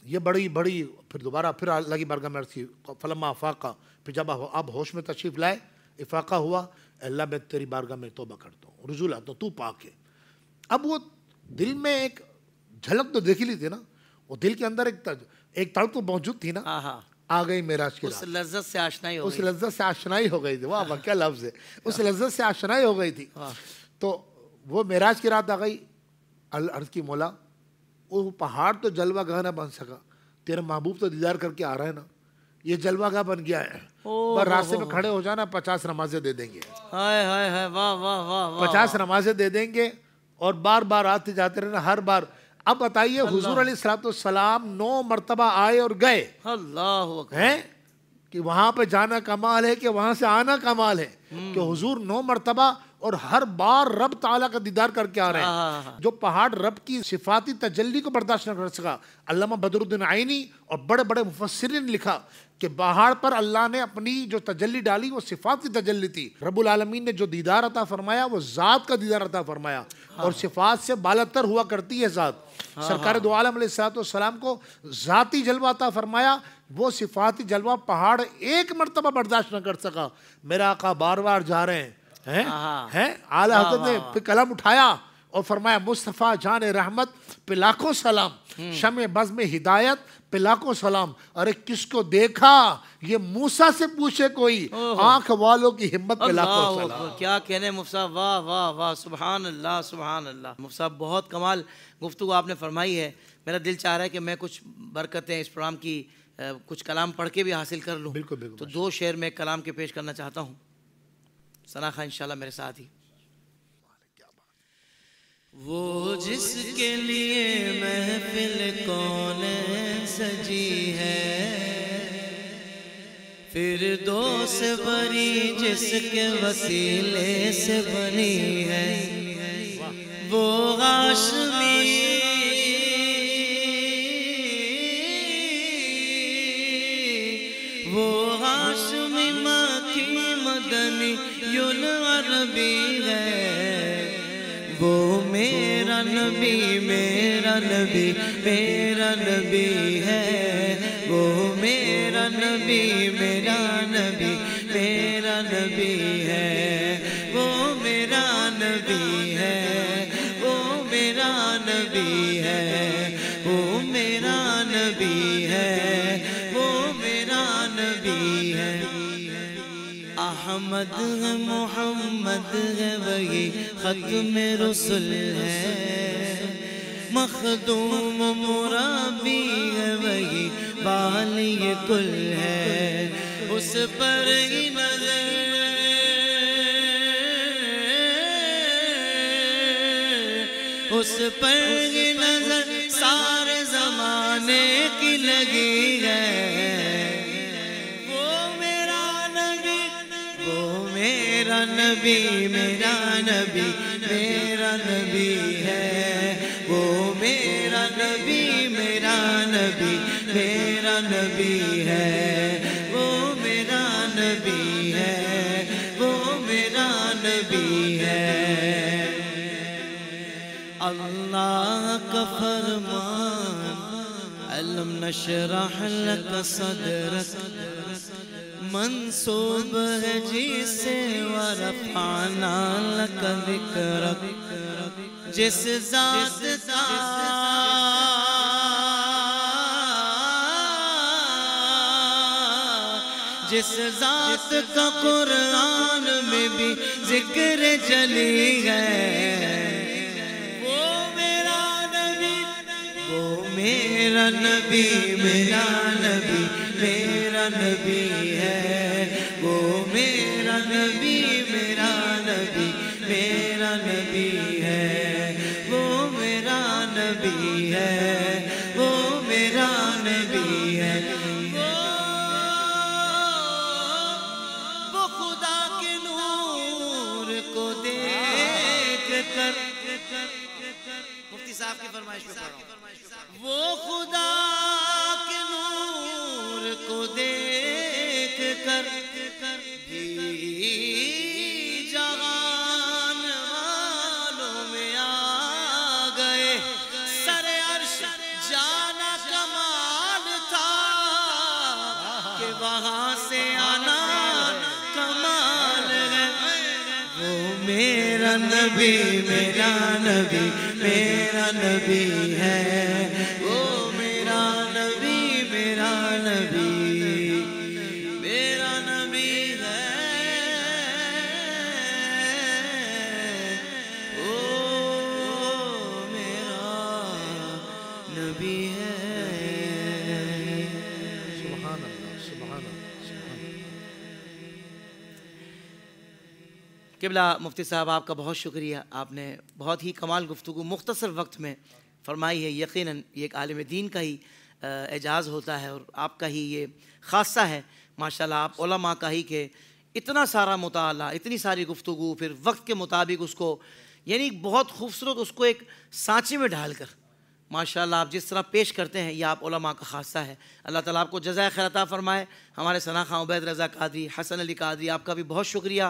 Speaker 4: یہ بڑی پھر دوبارہ پھر اللہ کی بارگاہ میں عرض کی فلما افاقہ، پھر جب اب ہوش میں تشریف لائے، افاقہ ہوا، اللہ میں تیری بارگاہ میں توبہ کرتا ہوں، رجوع لاتا ہوں، تو پاک ہے. اب وہ دل میں ایک جھلک تو دیکھ لی تھی نا، وہ دل کے اندر ایک تڑپ تو موجود تھی نا. آ گئی معراج کی رات،
Speaker 3: اس لذت سے آشنائی ہو گئی،
Speaker 4: اس لذت سے آشنائی ہو گئی تھی. واہ واہ کیا لفظ ہے، اس لذت سے آشنائی ہو گئی تھی. تو وہ معراج کی رات آ گئی. عرض کی مولا وہ پہاڑ تو جلوہ گاہ نہ بن سکا، تیرا محبوب تو دیدار کر کے آ رہا ہے نا، یہ جلوہ گاہ بن گیا ہے. بس راستے میں کھڑے ہو جانا، 50 نمازیں دے دیں گے، 50 نمازیں دے دیں گے اور بار بار آتے جاتے رہنا ہر بار. اب بتائیے حضور علیہ السلام 9 مرتبہ آئے اور گئے،
Speaker 3: اللہ
Speaker 4: ہیں کہ وہاں پہ جانا کمال ہے کہ وہاں سے آنا کمال ہے، کہ حضور 9 مرتبہ اور ہر بار رب تعالیٰ کا دیدار کر کے آ رہے ہیں. جو پہاڑ رب کی صفاتی تجلی کو برداشت نہ کر سکا، علامہ بدر الدین عینی اور بڑے بڑے مفسرین نے لکھا کہ پہاڑ پر اللہ نے اپنی جو تجلی ڈالی وہ صفاتی تجلی تھی. رب العالمین نے جو دیدار عطا فرمایا وہ ذات کا دیدار عطا فرمایا، اور صفات سے بالاتر ہوا کرتی ہے ذات. سرکار دو عالم علیہ السلام کو ذاتی جلوہ عطا فرمایا، وہ صفاتی جلوہ پہاڑ ایک مرتبہ برداشت نہ کر سکا. میرا آقا بار بار جا رہے ہیں، اعلی حضرت نے پھر قلم اٹھایا اور فرمایا مصطفیٰ جان رحمت پہ لاکھوں سلام، شمع بزم ہدایت پہ لاکھوں سلام. ارے کس کو دیکھا یہ موسیٰ سے پوچھے کوئی، آنکھ والوں کی ہمت پہ لاکھوں سلام.
Speaker 3: کیا کہنے مفتی صاحب، واہ واہ واہ، سبحان اللہ سبحان اللہ. مفتی صاحب بہت کمال گفتگو آپ نے فرمائی ہے. میرا دل چاہ رہا ہے کہ میں کچھ برکتیں اس پروگرام کی کچھ کلام پڑھ کے بھی حاصل کر لوں.
Speaker 4: بالکل بالکل.
Speaker 3: تو 2 شعر میں کلام کے پیش کرنا چاہتا ہوں. ثنا خان انشاءاللہ میرے ساتھ ہی.
Speaker 2: وہ جس کے لیے محفل کون سجی ہے، فردوس بری جس کے وسیلے سے بنی ہے، وہ ہاشمی مکی مدنی العربی ہے، وہ میرا نبی میرا نبی میرا نبی ہے، وہ میرا نبی میرا نبی میرا نبی ہے، وہ میرا نبی ہے، وہ میرا نبی ہے، وہ میرا نبی ہے، وہ میرا نبی ہے. احمد ہے محمد ہے وہی ختم رسل ہے، مخدوم مرابی ہے وہی بالی کل ہے، اس پر ہی نظر اس پر ہی نظر سارے زمانے کی لگی ہے، میرا نبی میرا نبی میرا نبی ہے، وہ میرا نبی میرا نبی میرا نبی ہے، وہ میرا نبی ہے، وہ میرا نبی ہے. اللہ کا فرمان علم نشرح لک صدرک منصوب ہے جس سے ورفعنا لک ذکرک، جس ذات کا جس ذات کا قرآن میں بھی ذکر جلی ہے، وہ میرا نبی میرا نبی میرا نبی میرا نبی ہے، وہ میرا نبی میرا نبی میرا نبی ہے، وہ میرا نبی ہے، وہ میرا نبی ہے. وہ خدا کے نور کو دیکھ کر،
Speaker 3: مفتی صاحب کی فرمائش پہ پڑھ رہا ہوں.
Speaker 2: وہ خدا کے نور کو دیکھ کر بھی جہان والوں میں آ گئے، سر عرش جانا کمال تھا کہ وہاں سے آنا کمال ہے. وہ میرا نبی میرا نبی میرا نبی ہے، وہ میرا نبی میرا نبی میرا نبی ہے، وہ میرا نبی ہے.
Speaker 4: سبحان اللہ سبحان اللہ سبحان اللہ.
Speaker 3: قبلہ مفتی صاحب آپ کا بہت شکریہ، آپ نے بہت ہی کمال گفتگو مختصر وقت میں فرمائی ہے. یقیناً یہ ایک عالم دین کا ہی اعجاز ہوتا ہے اور آپ کا ہی یہ خاصہ ہے ماشاءاللہ. آپ علماء کا ہی کہ اتنا سارا مطالعہ، اتنی ساری گفتگو، پھر وقت کے مطابق اس کو یعنی بہت خوبصورت اس کو ایک سانچے میں ڈھال کر ماشاءاللہ آپ جس طرح پیش کرتے ہیں، یہ آپ علماء کا خاصہ ہے. اللہ تعالیٰ آپ کو جزائے خیر عطا فرمائے. ہمارے ثنا خان عبید رضا قادری، حسن علی قادری، آپ کا بھی بہت شکریہ،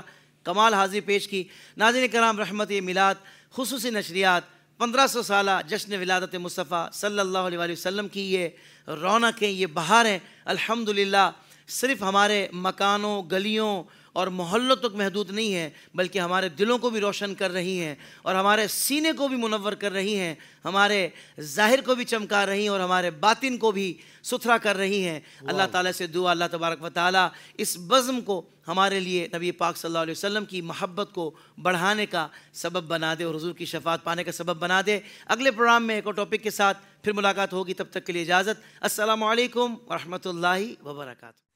Speaker 3: کمال حاضری پیش کی. ناظرین کرام، رحمت میلاد خصوصی نشریات 1500 سالہ جشن ولادت مصطفیٰ صلی اللہ علیہ وآلہ وسلم کی یہ رونقیں، یہ بہار ہیں الحمدللہ. صرف ہمارے مکانوں، گلیوں اور محلوں تک محدود نہیں ہیں، بلکہ ہمارے دلوں کو بھی روشن کر رہی ہیں، اور ہمارے سینے کو بھی منور کر رہی ہیں، ہمارے ظاہر کو بھی چمکا رہی ہیں، اور ہمارے باطن کو بھی ستھرا کر رہی ہیں۔ اللہ تعالیٰ سے دعا اللہ تبارک و تعالیٰ اس بزم کو ہمارے لیے نبی پاک صلی اللہ علیہ وسلم کی محبت کو بڑھانے کا سبب بنا دے اور حضور کی شفاعت پانے کا سبب بنا دے۔ اگلے پروگرام میں ایک اور ٹاپک کے ساتھ پھر ملاقات ہوگی، تب تک کے لیے اجازت۔ السلام علیکم ورحمۃ اللہ وبرکاتہ۔